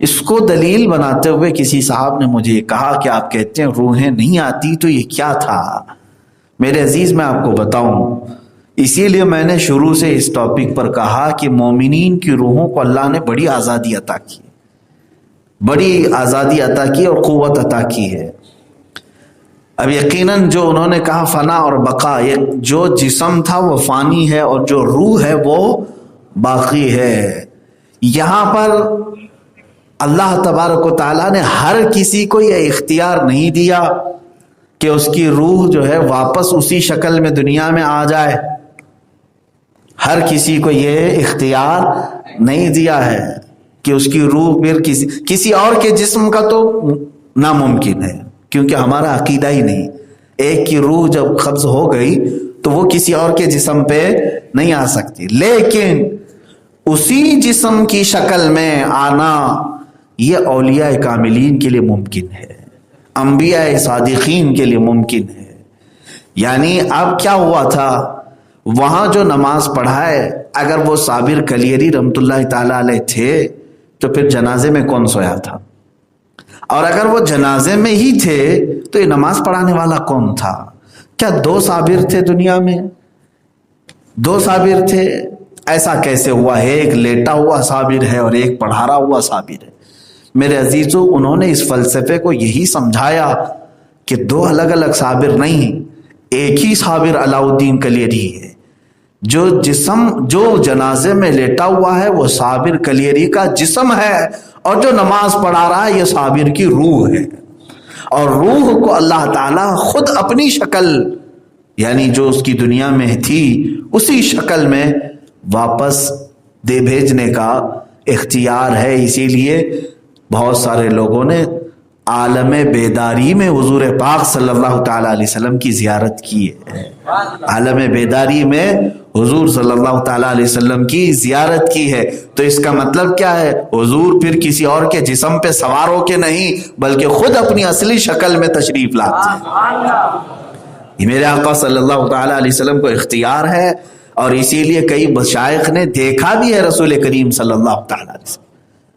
اس کو دلیل بناتے ہوئے کسی صاحب نے مجھے کہا کہ آپ کہتے ہیں روحیں نہیں آتی، تو یہ کیا تھا؟ میرے عزیز میں آپ کو بتاؤں، اسی لیے میں نے شروع سے اس ٹاپک پر کہا کہ مومنین کی روحوں کو اللہ نے بڑی آزادی عطا کی، بڑی آزادی عطا کی اور قوت عطا کی ہے۔ اب یقیناً جو انہوں نے کہا فنا اور بقا، جو جسم تھا وہ فانی ہے اور جو روح ہے وہ باقی ہے۔ یہاں پر اللہ تبارک و تعالیٰ نے ہر کسی کو یہ اختیار نہیں دیا کہ اس کی روح جو ہے واپس اسی شکل میں دنیا میں آ جائے، ہر کسی کو یہ اختیار نہیں دیا ہے کہ اس کی روح پھر کسی اور کے جسم کا تو ناممکن ہے، کیونکہ ہمارا عقیدہ ہی نہیں۔ ایک کی روح جب قبض ہو گئی تو وہ کسی اور کے جسم پہ نہیں آ سکتی، لیکن اسی جسم کی شکل میں آنا یہ اولیاء کاملین کے لیے ممکن ہے، انبیاء صادقین کے لیے ممکن ہے۔ یعنی اب کیا ہوا تھا، وہاں جو نماز پڑھائے اگر وہ صابر کلیری رحمۃ اللہ تعالی علیہ تھے تو پھر جنازے میں کون سویا تھا؟ اور اگر وہ جنازے میں ہی تھے تو یہ نماز پڑھانے والا کون تھا؟ کیا دو صابر تھے دنیا میں؟ دو صابر تھے؟ ایسا کیسے ہوا ہے؟ ایک لیٹا ہوا صابر ہے اور ایک پڑھا ہوا صابر ہے۔ میرے عزیزو، انہوں نے اس فلسفے کو یہی سمجھایا کہ دو الگ الگ صابر نہیں، ایک ہی صابر علاؤالدین کلیری ہے۔ جو جسم جو جنازے میں لیٹا ہوا ہے وہ صابر کلیری کا جسم ہے، اور جو نماز پڑھا رہا ہے یہ صابر کی روح ہے۔ اور روح کو اللہ تعالیٰ خود اپنی شکل، یعنی جو اس کی دنیا میں تھی اسی شکل میں واپس دے بھیجنے کا اختیار ہے۔ اسی لیے بہت سارے لوگوں نے عالم بیداری میں حضور پاک صلی اللہ تعالی علیہ وسلم کی زیارت کی ہے۔ عالم بیداری میں حضور صلی اللہ تعالی علیہ وسلم کی زیارت کی ہے، تو اس کا مطلب کیا ہے؟ حضور پھر کسی اور کے جسم پہ سوار ہو کے نہیں بلکہ خود اپنی اصلی شکل میں تشریف لاتے ہیں۔ یہ میرے آقا صلی اللہ تعالی علیہ وسلم کو اختیار ہے، اور اسی لیے کئی مشائخ نے دیکھا بھی ہے رسول کریم صلی اللہ تعالی علیہ وسلم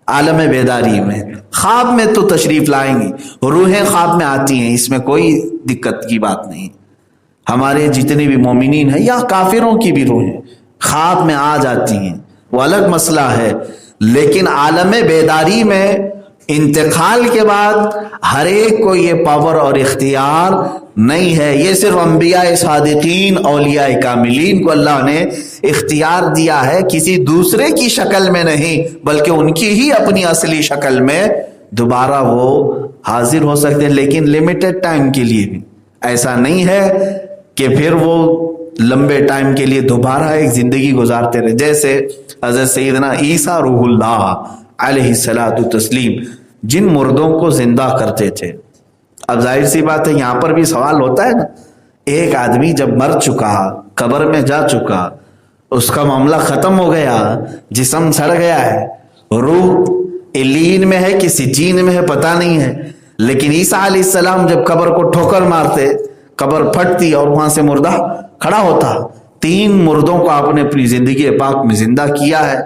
عالم بیداری میں۔ خواب میں تو تشریف لائیں گی، روحیں خواب میں آتی ہیں، اس میں کوئی دقت کی بات نہیں۔ ہمارے جتنے بھی مومنین ہیں یا کافروں کی بھی روحیں خواب میں آ جاتی ہیں، وہ الگ مسئلہ ہے، لیکن عالم بیداری میں انتقال کے بعد ہر ایک کو یہ پاور اور اختیار نہیں ہے۔ یہ صرف انبیاء صادقین، اولیاء کاملین کو اللہ نے اختیار دیا ہے، کسی دوسرے کی شکل میں نہیں بلکہ ان کی ہی اپنی اصلی شکل میں دوبارہ وہ حاضر ہو سکتے ہیں، لیکن لمیٹڈ ٹائم کے لیے بھی۔ ایسا نہیں ہے کہ پھر وہ لمبے ٹائم کے لیے دوبارہ ایک زندگی گزارتے رہے، جیسے حضرت سیدنا عیسیٰ روح اللہ علیہ الصلاۃ والتسلیم جن مردوں کو زندہ کرتے تھے۔ اب ظاہر سی بات ہے یہاں پر بھی سوال ہوتا ہے نا، ایک آدمی جب مر چکا، قبر میں جا چکا، اس کا معاملہ ختم ہو گیا، جسم سڑ گیا ہے، روح علیین میں ہے کہ سجین میں ہے پتہ نہیں ہے، لیکن عیسیٰ علیہ السلام جب قبر کو ٹھوکر مارتے، قبر پھٹتی اور وہاں سے مردہ کھڑا ہوتا۔ 3 مردوں کو آپ نے اپنی زندگی پاک میں زندہ کیا ہے،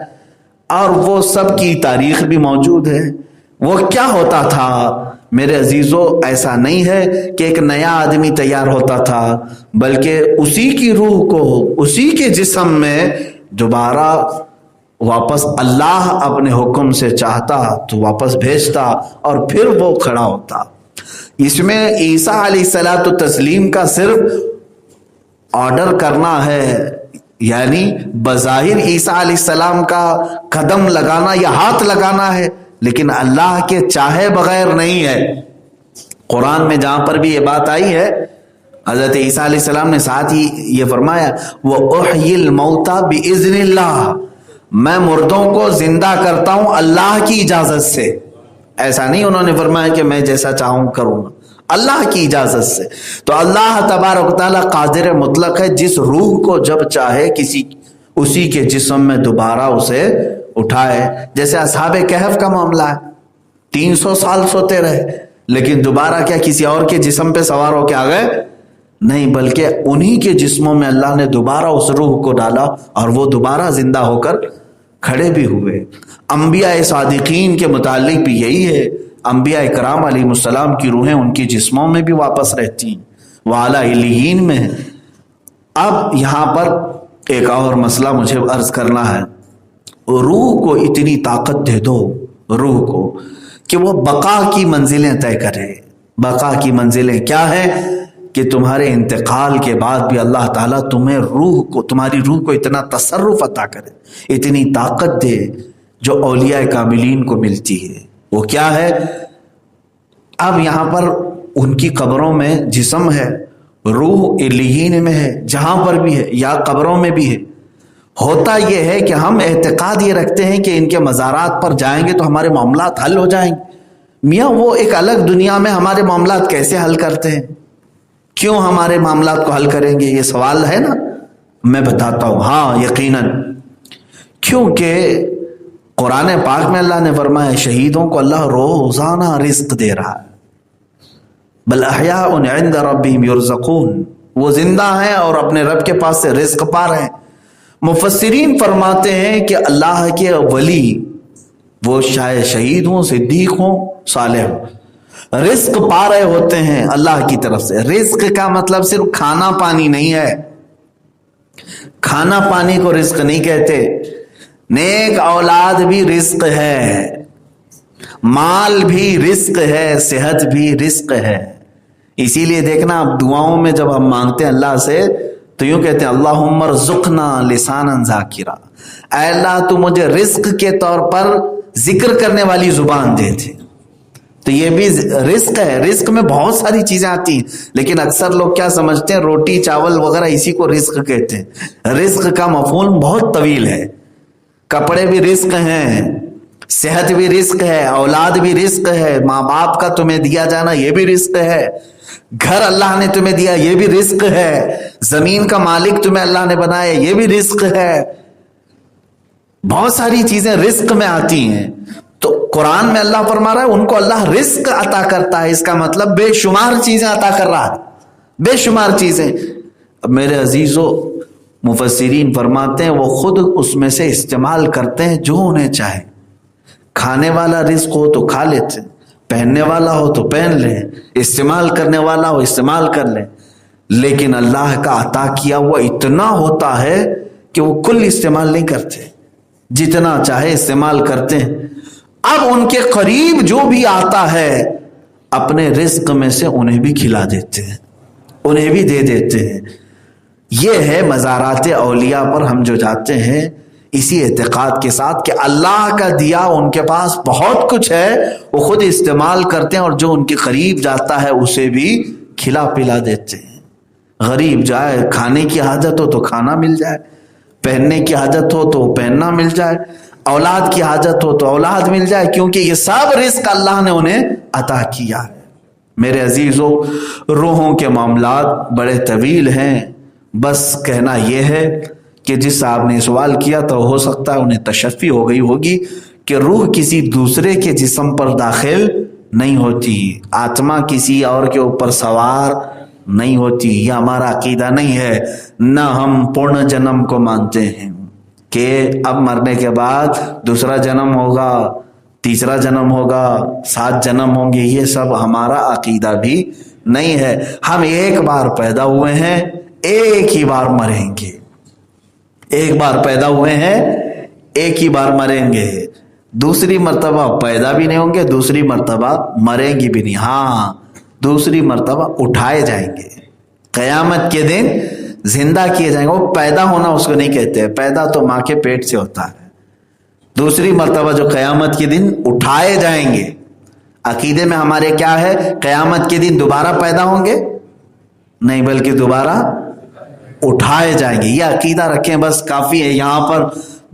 اور وہ سب کی تاریخ بھی موجود ہے۔ وہ کیا ہوتا تھا میرے عزیزو؟ ایسا نہیں ہے کہ ایک نیا آدمی تیار ہوتا تھا، بلکہ اسی کی روح کو اسی کے جسم میں دوبارہ واپس اللہ اپنے حکم سے چاہتا تو واپس بھیجتا اور پھر وہ کھڑا ہوتا۔ اس میں عیسیٰ علیہ الصلاۃ والتسلیم کا صرف آرڈر کرنا ہے، یعنی بظاہر عیسیٰ علیہ السلام کا قدم لگانا یا ہاتھ لگانا ہے، لیکن اللہ کے چاہے بغیر نہیں ہے۔ قرآن میں جہاں پر بھی یہ بات آئی ہے، حضرت عیسیٰ علیہ السلام نے ساتھ ہی یہ فرمایا، وَأُحْيِي الْمَوْتَى بِإِذْنِ اللَّهِ، میں مردوں کو زندہ کرتا ہوں اللہ کی اجازت سے۔ ایسا نہیں انہوں نے فرمایا کہ میں جیسا چاہوں کروں گا، اللہ کی اجازت سے۔ تو اللہ تبارک و تعالیٰ قادر مطلق ہے، جس روح کو جب چاہے کسی اسی کے جسم میں دوبارہ اسے اٹھائے۔ جیسے اصحاب کہف کا معاملہ ہے، 300 سال سوتے رہے، لیکن دوبارہ کیا کسی اور کے جسم پہ سوار ہو کے آ گئے؟ نہیں، بلکہ انہی کے جسموں میں اللہ نے دوبارہ اس روح کو ڈالا اور وہ دوبارہ زندہ ہو کر کھڑے بھی ہوئے۔ انبیاء صادقین کے متعلق بھی یہی ہے، انبیاء کرام علیہ السلام کی روحیں ان کی جسموں میں بھی واپس رہتی ہیں، وہ اعلیٰ علیین میں ہیں۔ اب یہاں پر ایک اور مسئلہ مجھے عرض کرنا ہے، روح کو اتنی طاقت دے دو روح کو کہ وہ بقا کی منزلیں طے کرے۔ بقا کی منزلیں کیا ہیں؟ کہ تمہارے انتقال کے بعد بھی اللہ تعالیٰ تمہیں تمہاری روح کو اتنا تصرف عطا کرے، اتنی طاقت دے جو اولیاء کاملین کو ملتی ہے۔ وہ کیا ہے؟ اب یہاں پر ان کی قبروں میں جسم ہے، روح علیین میں ہے، جہاں پر بھی ہے یا قبروں میں بھی ہے۔ ہوتا یہ ہے کہ ہم اعتقاد یہ رکھتے ہیں کہ ان کے مزارات پر جائیں گے تو ہمارے معاملات حل ہو جائیں گے۔ میاں وہ ایک الگ دنیا میں ہمارے معاملات کیسے حل کرتے ہیں؟ کیوں ہمارے معاملات کو حل کریں گے؟ یہ سوال ہے نا، میں بتاتا ہوں۔ ہاں یقیناً، کیونکہ قرآن پاک میں اللہ نے فرمایا شہیدوں کو اللہ روزانہ رزق دے رہا ہے، بل احیاء عند ربهم یرزقون، وہ زندہ ہیں اور اپنے رب کے پاس سے رزق پا رہے ہیں۔ مفسرین فرماتے ہیں کہ اللہ کے ولی وہ شاید شہید ہوں، صدیق ہوں، صالح ہوں، رزق پا رہے ہوتے ہیں اللہ کی طرف سے۔ رزق کا مطلب صرف کھانا پانی نہیں ہے، کھانا پانی کو رزق نہیں کہتے، نیک اولاد بھی رزق ہے، مال بھی رزق ہے، صحت بھی رزق ہے۔ اسی لیے دیکھنا اب دعاؤں میں جب ہم مانگتے ہیں اللہ سے تو یوں کہتے ہیں اللہم ارزقنا لسانا ذاکرا، اے اللہ تو مجھے رزق کے طور پر ذکر کرنے والی زبان دے دے۔ تو یہ بھی رزق ہے۔ رزق میں بہت ساری چیزیں آتی ہیں، لیکن اکثر لوگ کیا سمجھتے ہیں روٹی چاول وغیرہ اسی کو رزق کہتے ہیں۔ رزق کا مفہوم بہت طویل ہے، کپڑے بھی رزق ہیں، صحت بھی رزق ہے، اولاد بھی رزق ہے، ماں باپ کا تمہیں دیا جانا یہ بھی رزق ہے، گھر اللہ نے تمہیں دیا یہ بھی رزق ہے، زمین کا مالک تمہیں اللہ نے بنایا یہ بھی رزق ہے۔ بہت ساری چیزیں رزق میں آتی ہیں۔ تو قرآن میں اللہ فرما رہا ہے ان کو اللہ رزق عطا کرتا ہے، اس کا مطلب بے شمار چیزیں عطا کر رہا ہے، بے شمار چیزیں۔ اب میرے عزیزو، مفسرین فرماتے ہیں وہ خود اس میں سے استعمال کرتے ہیں جو انہیں چاہے۔ کھانے والا رزق ہو تو کھا لیتے، پہننے والا ہو تو پہن لیں، استعمال کرنے والا ہو استعمال کر لیں، لیکن اللہ کا عطا کیا ہوا اتنا ہوتا ہے کہ وہ کل استعمال نہیں کرتے، جتنا چاہے استعمال کرتے ہیں۔ اب ان کے قریب جو بھی آتا ہے اپنے رزق میں سے انہیں بھی کھلا دیتے ہیں، انہیں بھی دے دیتے ہیں۔ یہ ہے مزارات اولیاء پر ہم جو جاتے ہیں اسی اعتقاد کے ساتھ کہ اللہ کا دیا ان کے پاس بہت کچھ ہے، وہ خود استعمال کرتے ہیں اور جو ان کے قریب جاتا ہے اسے بھی کھلا پلا دیتے ہیں۔ غریب جائے، کھانے کی حاجت ہو تو کھانا مل جائے، پہننے کی حاجت ہو تو پہننا مل جائے، اولاد کی حاجت ہو تو اولاد مل جائے، کیونکہ یہ سب رزق اللہ نے انہیں عطا کیا ہے۔ میرے عزیزو، روحوں کے معاملات بڑے طویل ہیں، بس کہنا یہ ہے کہ جس صاحب نے سوال کیا تو ہو سکتا ہے انہیں تشفی ہو گئی ہوگی کہ روح کسی دوسرے کے جسم پر داخل نہیں ہوتی، آتما کسی اور کے اوپر سوار نہیں ہوتی۔ یہ ہمارا عقیدہ نہیں ہے، نہ ہم پورن جنم کو مانتے ہیں کہ اب مرنے کے بعد دوسرا جنم ہوگا، تیسرا جنم ہوگا، 7 جنم ہوں گے، یہ سب ہمارا عقیدہ بھی نہیں ہے۔ ہم ایک بار پیدا ہوئے ہیں، ایک ہی بار مریں گے، ایک بار پیدا ہوئے ہیں ایک ہی بار مریں گے، دوسری مرتبہ پیدا بھی نہیں ہوں گے، دوسری مرتبہ مریں گی بھی نہیں۔ ہاں، دوسری مرتبہ اٹھائے جائیں گے، قیامت کے دن زندہ کیے جائیں گے۔ وہ پیدا ہونا اس کو نہیں کہتے، پیدا تو ماں کے پیٹ سے ہوتا ہے۔ دوسری مرتبہ جو قیامت کے دن اٹھائے جائیں گے، عقیدے میں ہمارے کیا ہے؟ قیامت کے دن دوبارہ پیدا ہوں گے نہیں، بلکہ دوبارہ اٹھائے جائیں گے۔ یہ عقیدہ رکھیں، بس کافی ہے۔ یہاں پر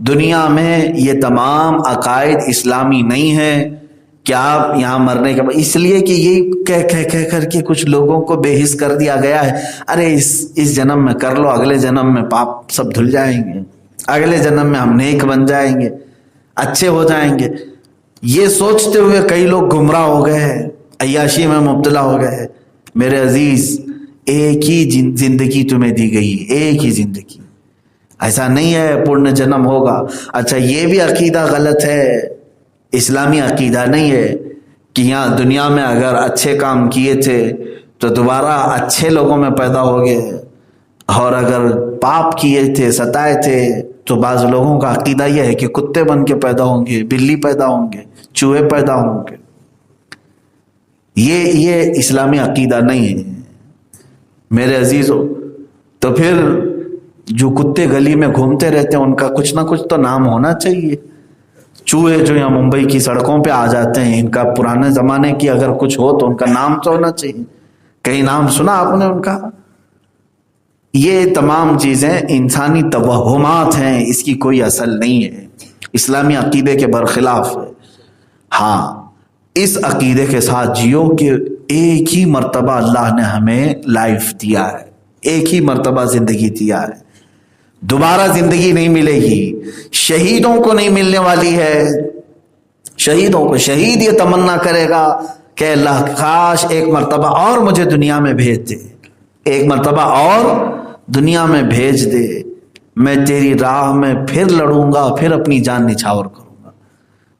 دنیا میں یہ تمام عقائد اسلامی نہیں ہے کہ آپ یہاں مرنے کے بعد، اس لیے کہ یہ کہہ کر کے کچھ لوگوں کو بے حس کر دیا گیا ہے، ارے اس جنم میں کر لو، اگلے جنم میں پاپ سب دھل جائیں گے، اگلے جنم میں ہم نیک بن جائیں گے، اچھے ہو جائیں گے۔ یہ سوچتے ہوئے کئی لوگ گمراہ ہو گئے ہیں، عیاشی میں مبتلا ہو گئے ہیں۔ میرے عزیز، ایک ہی زندگی تمہیں دی گئی، ایک ہی زندگی، ایسا نہیں ہے پورن جنم ہوگا۔ اچھا، یہ بھی عقیدہ غلط ہے، اسلامی عقیدہ نہیں ہے کہ یہاں دنیا میں اگر اچھے کام کیے تھے تو دوبارہ اچھے لوگوں میں پیدا ہو گئے، اور اگر پاپ کیے تھے، ستائے تھے، تو بعض لوگوں کا عقیدہ یہ ہے کہ کتے بن کے پیدا ہوں گے، بلی پیدا ہوں گے، چوہے پیدا ہوں گے۔ یہ اسلامی عقیدہ نہیں ہے میرے عزیزو۔ تو پھر جو کتے گلی میں گھومتے رہتے ہیں ان کا کچھ نہ کچھ تو نام ہونا چاہیے۔ چوہے جو یہاں ممبئی کی سڑکوں پہ آ جاتے ہیں، ان کا پرانے زمانے کی اگر کچھ ہو تو ان کا نام تو ہونا چاہیے۔ کہیں نام سنا آپ نے ان کا؟ یہ تمام چیزیں انسانی توہمات ہیں، اس کی کوئی اصل نہیں ہے، اسلامی عقیدے کے برخلاف ہے۔ ہاں، اس عقیدے کے ساتھ جیو کہ ایک ہی مرتبہ اللہ نے ہمیں لائف دیا ہے، ایک ہی مرتبہ زندگی دیا ہے، دوبارہ زندگی نہیں ملے گی۔ شہیدوں کو نہیں ملنے والی ہے، شہیدوں کو، شہید یہ تمنا کرے گا کہ اللہ کاش ایک مرتبہ اور مجھے دنیا میں بھیج دے، ایک مرتبہ اور دنیا میں بھیج دے، میں تیری راہ میں پھر لڑوں گا، پھر اپنی جان نچھاور کروں گا۔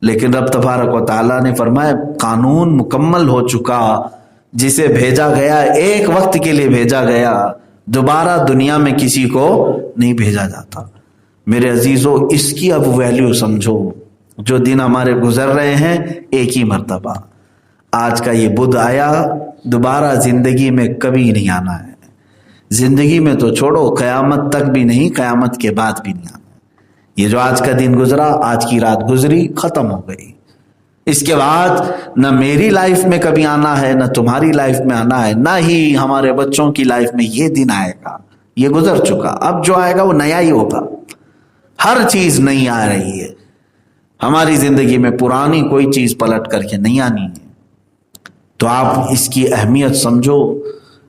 لیکن رب تبارک و تعالیٰ نے فرمایا قانون مکمل ہو چکا، جسے بھیجا گیا ایک وقت کے لیے بھیجا گیا، دوبارہ دنیا میں کسی کو نہیں بھیجا جاتا۔ میرے عزیزو، اس کی اب ویلیو سمجھو۔ جو دن ہمارے گزر رہے ہیں ایک ہی مرتبہ، آج کا یہ بدھ آیا، دوبارہ زندگی میں کبھی نہیں آنا ہے۔ زندگی میں تو چھوڑو، قیامت تک بھی نہیں، قیامت کے بعد بھی نہیں آنا۔ یہ جو آج کا دن گزرا، آج کی رات گزری، ختم ہو گئی۔ اس کے بعد نہ میری لائف میں کبھی آنا ہے، نہ تمہاری لائف میں آنا ہے، نہ ہی ہمارے بچوں کی لائف میں یہ دن آئے گا۔ یہ گزر چکا، اب جو آئے گا وہ نیا ہی ہوگا۔ ہر چیز نئی آ رہی ہے، ہماری زندگی میں پرانی کوئی چیز پلٹ کر کے نہیں آنی ہے۔ تو آپ اس کی اہمیت سمجھو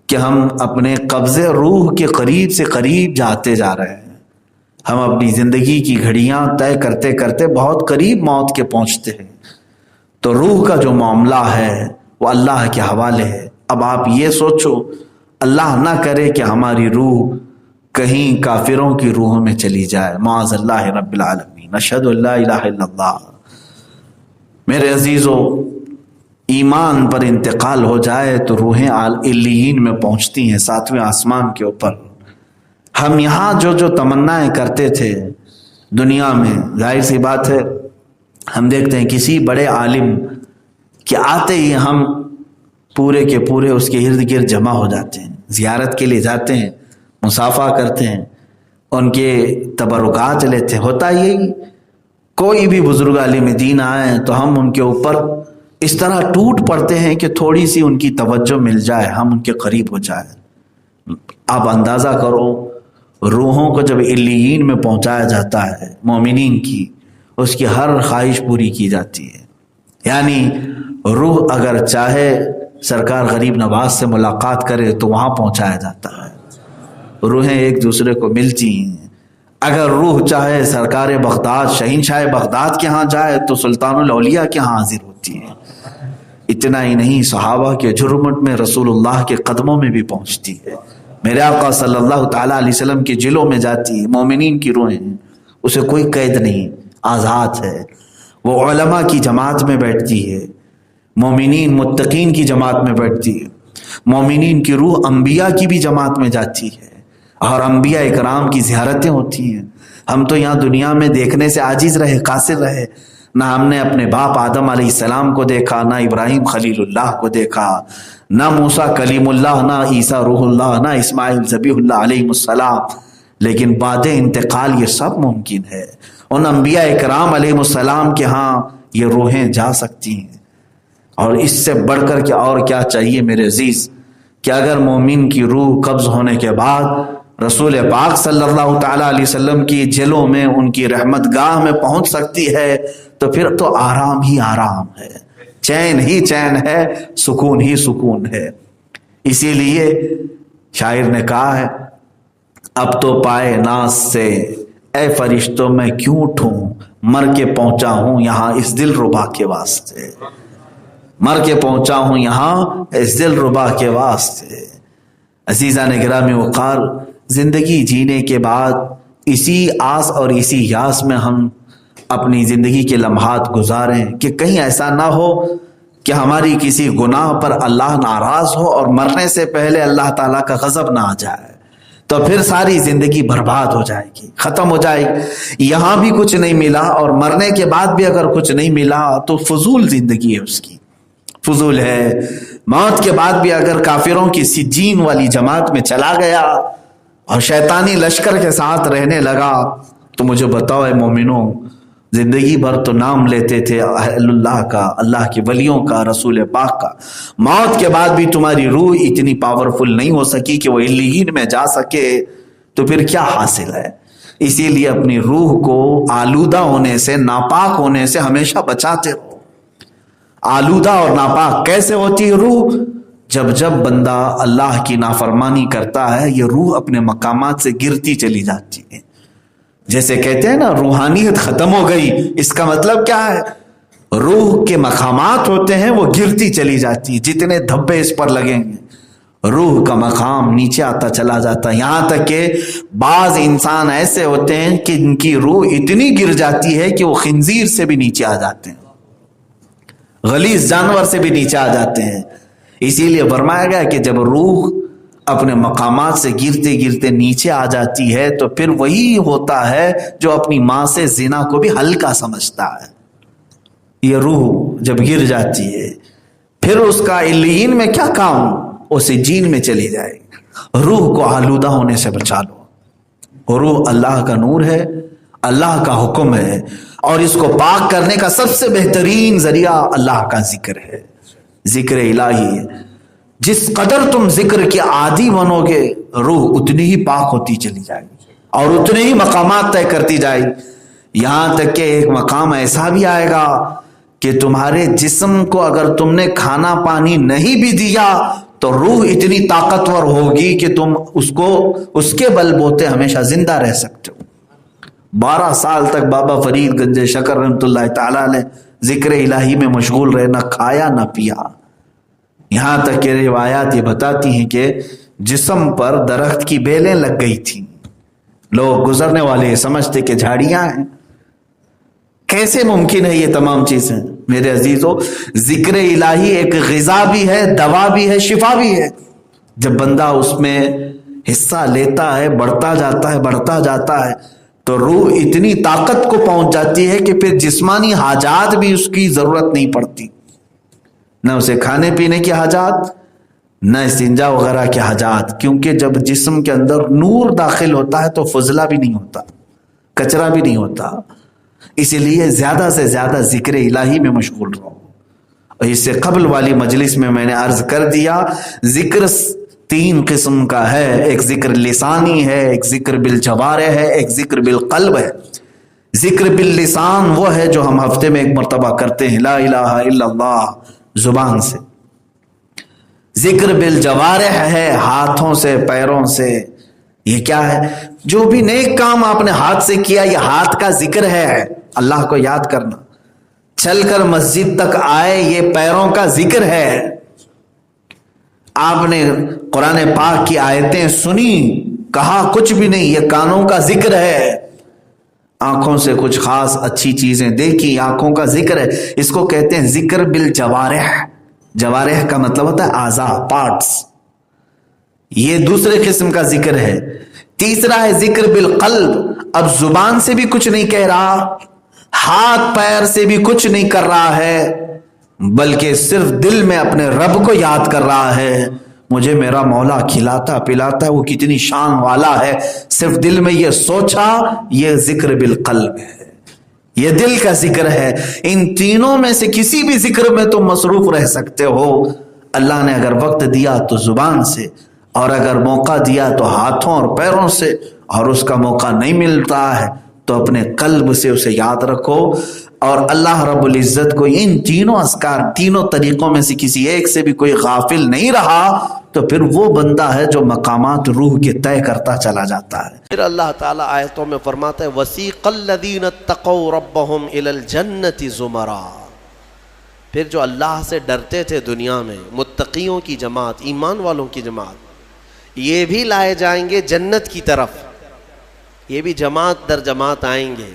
کہ ہم اپنے قبضے روح کے قریب سے قریب جاتے جا رہے ہیں۔ ہم اپنی زندگی کی گھڑیاں طے کرتے کرتے بہت قریب موت کے پہنچتے ہیں۔ تو روح کا جو معاملہ ہے وہ اللہ کے حوالے ہے۔ اب آپ یہ سوچو، اللہ نہ کرے کہ ہماری روح کہیں کافروں کی روحوں میں چلی جائے، معاذ اللہ رب العالمین، اشہد ان لا الہ الا اللہ۔ میرے عزیزو، ایمان پر انتقال ہو جائے تو روحیں علیین میں پہنچتی ہیں، 7ویں آسمان کے اوپر۔ ہم یہاں جو تمنائیں کرتے تھے دنیا میں، ظاہر سی بات ہے ہم دیکھتے ہیں کسی بڑے عالم کہ آتے ہی ہم پورے کے پورے اس کے ارد گرد جمع ہو جاتے ہیں، زیارت کے لیے جاتے ہیں، مصافحہ کرتے ہیں، ان کے تبرکات لیتے ہیں۔ ہوتا یہی، کوئی بھی بزرگ عالم دین آئے تو ہم ان کے اوپر اس طرح ٹوٹ پڑتے ہیں کہ تھوڑی سی ان کی توجہ مل جائے، ہم ان کے قریب ہو جائے۔ آپ اندازہ کرو، روحوں کو جب علیین میں پہنچایا جاتا ہے مومنین کی، اس کی ہر خواہش پوری کی جاتی ہے۔ یعنی روح اگر چاہے سرکار غریب نواز سے ملاقات کرے تو وہاں پہنچایا جاتا ہے، روحیں ایک دوسرے کو ملتی ہیں۔ اگر روح چاہے سرکار بغداد، شہنشاہ بغداد کے ہاں جائے تو سلطان الاولیاء کے ہاں حاضر ہوتی ہے۔ اتنا ہی نہیں، صحابہ کے جرمٹ میں رسول اللہ کے قدموں میں بھی پہنچتی ہے، میرے آقا صلی اللہ تعالیٰ علیہ وسلم کے جلوں میں جاتی ہے۔ مومنین کی روحیں، اسے کوئی قید نہیں، آزاد ہے۔ وہ علماء کی جماعت میں بیٹھتی ہے، مومنین متقین کی جماعت میں بیٹھتی ہے۔ مومنین کی روح انبیاء کی بھی جماعت میں جاتی ہے، اور انبیاء اکرام کی زیارتیں ہوتی ہیں۔ ہم تو یہاں دنیا میں دیکھنے سے عاجز رہے، قاصر رہے، نہ ہم نے اپنے باپ آدم علیہ السلام کو دیکھا، نہ ابراہیم خلیل اللہ کو دیکھا، نہ موسیٰ کلیم اللہ، نہ عیسیٰ روح اللہ، نہ اسماعیل ذبیح اللہ علیہ السلام۔ لیکن بعد انتقال یہ سب ممکن ہے۔ ان انبیاء اکرام علیہ السلام کے ہاں یہ روحیں جا سکتی ہیں۔ اور اس سے بڑھ کر کے اور کیا چاہیے میرے عزیز، کہ اگر مومن کی روح قبض ہونے کے بعد رسول پاک صلی اللہ تعالیٰ علیہ وسلم کی جلوں میں، ان کی رحمت گاہ میں پہنچ سکتی ہے تو پھر تو آرام ہی آرام ہے، چین ہی چین ہے، سکون ہی سکون ہے۔ اسی لیے شاعر نے کہا ہے، اب تو پائے ناز سے اے فرشتوں میں کیوں اٹھوں، مر کے پہنچا ہوں یہاں اس دل ربا کے واسطے، مر کے پہنچا ہوں یہاں اس دل ربا کے واسطے۔ عزیزان گرامی وقار، زندگی جینے کے بعد اسی آس اور اسی یاس میں ہم اپنی زندگی کے لمحات گزاریں کہ کہیں ایسا نہ ہو کہ ہماری کسی گناہ پر اللہ ناراض ہو اور مرنے سے پہلے اللہ تعالیٰ کا غضب نہ آ جائے، تو پھر ساری زندگی برباد ہو جائے گی، ختم ہو جائے گی۔ یہاں بھی کچھ نہیں ملا اور مرنے کے بعد بھی اگر کچھ نہیں ملا تو فضول زندگی ہے، اس کی فضول ہے۔ موت کے بعد بھی اگر کافروں کی سجین والی جماعت میں چلا گیا اور شیطانی لشکر کے ساتھ رہنے لگا تو مجھے بتاؤ اے مومنوں، زندگی بھر تو نام لیتے تھے اہل اللہ کا، اللہ کے ولیوں کا، رسول پاک کا، موت کے بعد بھی تمہاری روح اتنی پاورفل نہیں ہو سکی کہ وہ علیین میں جا سکے، تو پھر کیا حاصل ہے؟ اسی لیے اپنی روح کو آلودہ ہونے سے، ناپاک ہونے سے ہمیشہ بچاتے رہو۔ آلودہ اور ناپاک کیسے ہوتی ہے روح؟ جب بندہ اللہ کی نافرمانی کرتا ہے، یہ روح اپنے مقامات سے گرتی چلی جاتی ہے۔ جیسے کہتے ہیں نا روحانیت ختم ہو گئی، اس کا مطلب کیا ہے؟ روح کے مقامات ہوتے ہیں وہ گرتی چلی جاتی ہے، جتنے دھبے اس پر لگیں گے روح کا مقام نیچے آتا چلا جاتا ہے، یہاں تک کہ بعض انسان ایسے ہوتے ہیں کہ ان کی روح اتنی گر جاتی ہے کہ وہ خنزیر سے بھی نیچے آ جاتے ہیں، غلیظ جانور سے بھی نیچے آ جاتے ہیں۔ اسی لیے فرمایا گیا کہ جب روح اپنے مقامات سے گرتے گرتے نیچے آ جاتی ہے تو پھر وہی ہوتا ہے جو اپنی ماں سے زنا کو بھی ہلکا سمجھتا ہے۔ یہ روح جب گر جاتی ہے پھر اس کا علیین میں کیا کام، اسے جین میں چلی جائے۔ روح کو آلودہ ہونے سے بچا لو۔ روح اللہ کا نور ہے، اللہ کا حکم ہے، اور اس کو پاک کرنے کا سب سے بہترین ذریعہ اللہ کا ذکر ہے، ذکر الہی ہے۔ جس قدر تم ذکر کے عادی بنو گے روح اتنی ہی پاک ہوتی چلی جائے گی اور اتنے ہی مقامات طے کرتی جائے گی، یہاں تک کہ ایک مقام ایسا بھی آئے گا کہ تمہارے جسم کو اگر تم نے کھانا پانی نہیں بھی دیا تو روح اتنی طاقتور ہوگی کہ تم اس کے بل بوتے ہمیشہ زندہ رہ سکتے ہو۔ 12 سال تک بابا فرید گنج شکر رحمۃ اللہ تعالیٰ نے ذکر الہی میں مشغول رہے، نہ کھایا نہ پیا، یہاں تک کہ روایات یہ بتاتی ہیں کہ جسم پر درخت کی بیلیں لگ گئی تھیں۔ لوگ گزرنے والے سمجھتے کہ جھاڑیاں ہیں، کیسے ممکن ہے یہ تمام چیزیں؟ میرے عزیزو، ذکر الہی ایک غذا بھی ہے، دوا بھی ہے، شفا بھی ہے۔ جب بندہ اس میں حصہ لیتا ہے، بڑھتا جاتا ہے تو روح اتنی طاقت کو پہنچ جاتی ہے کہ پھر جسمانی حاجات بھی اس کی ضرورت نہیں پڑتی، نہ اسے کھانے پینے کی حاجات، نہ استنجا وغیرہ کی حاجات، کیونکہ جب جسم کے اندر نور داخل ہوتا ہے تو فضلہ بھی نہیں ہوتا، کچرا بھی نہیں ہوتا۔ اسی لیے زیادہ سے زیادہ ذکر الہی میں مشغول رہو۔ اور اس سے قبل والی مجلس میں نے عرض کر دیا، ذکر 3 قسم کا ہے، ایک ذکر لسانی ہے، ایک ذکر بالجوارح ہے، ایک ذکر بالقلب ہے۔ ذکر باللسان وہ ہے جو ہم ہفتے میں ایک مرتبہ کرتے ہیں، لا الہ الا اللہ، زبان سے۔ ذکر بالجوارح ہے، ہاتھوں سے، پیروں سے۔ یہ کیا ہے؟ جو بھی نیک کام آپ نے ہاتھ سے کیا، یہ ہاتھ کا ذکر ہے، اللہ کو یاد کرنا۔ چل کر مسجد تک آئے، یہ پیروں کا ذکر ہے۔ آپ نے قرآن پاک کی آیتیں سنی، کہا کچھ بھی نہیں، یہ کانوں کا ذکر ہے۔ آنکھوں سے کچھ خاص اچھی چیزیں دیکھی، آنکھوں کا ذکر ہے، اس کو کہتے ہیں ذکر بالجوارح۔ جوارح کا مطلب ہوتا ہے اعضاء، پارٹس۔ یہ دوسرے قسم کا ذکر ہے۔ تیسرا ہے ذکر بالقلب، اب زبان سے بھی کچھ نہیں کہہ رہا، ہاتھ پیر سے بھی کچھ نہیں کر رہا ہے، بلکہ صرف دل میں اپنے رب کو یاد کر رہا ہے۔ مجھے میرا مولا کھلاتا پلاتا ہے، وہ کتنی شان والا ہے، صرف دل میں یہ سوچا، یہ ذکر بالقلب ہے، یہ دل کا ذکر ہے۔ ان تینوں میں سے کسی بھی ذکر میں تم مصروف رہ سکتے ہو۔ اللہ نے اگر وقت دیا تو زبان سے، اور اگر موقع دیا تو ہاتھوں اور پیروں سے، اور اس کا موقع نہیں ملتا ہے تو اپنے قلب سے اسے یاد رکھو۔ اور اللہ رب العزت کو ان تینوں اذکار، تینوں طریقوں میں سے کسی ایک سے بھی کوئی غافل نہیں رہا تو پھر وہ بندہ ہے جو مقامات روح کے طے کرتا چلا جاتا ہے۔ پھر اللہ تعالیٰ آیتوں میں فرماتا ہے وَسِيقَ الَّذِينَ اتَّقَوْا رَبَّهُمْ إِلَى الْجَنَّةِ زُمَرًا۔ پھر جو اللہ سے ڈرتے تھے دنیا میں، متقیوں کی جماعت، ایمان والوں کی جماعت، یہ بھی لائے جائیں گے جنت کی طرف، یہ بھی جماعت در جماعت آئیں گے۔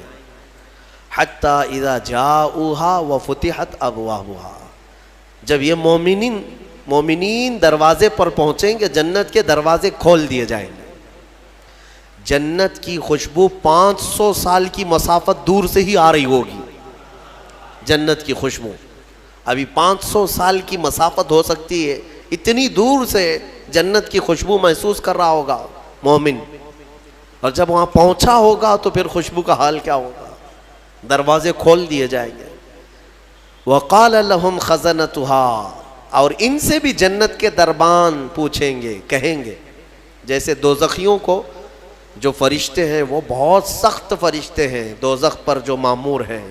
حَتَّى إِذَا جَاءُوهَا وَفُتِحَتْ أَبْوَابُهَا، جب یہ مومنین دروازے پر پہنچیں گے، جنت کے دروازے کھول دیے جائیں گے۔ جنت کی خوشبو 500 سال کی مسافت دور سے ہی آ رہی ہوگی، جنت کی خوشبو ابھی 500 سال کی مسافت ہو سکتی ہے، اتنی دور سے جنت کی خوشبو محسوس کر رہا ہوگا مومن، اور جب وہاں پہنچا ہوگا تو پھر خوشبو کا حال کیا ہوگا؟ دروازے کھول دیے جائیں گے۔ وَقَالَ لَهُمْ خَزَنَتُهَا، اور ان سے بھی جنت کے دربان پوچھیں گے، کہیں گے، جیسے دوزخیوں کو جو فرشتے ہیں وہ بہت سخت فرشتے ہیں، دوزخ پر جو مامور ہیں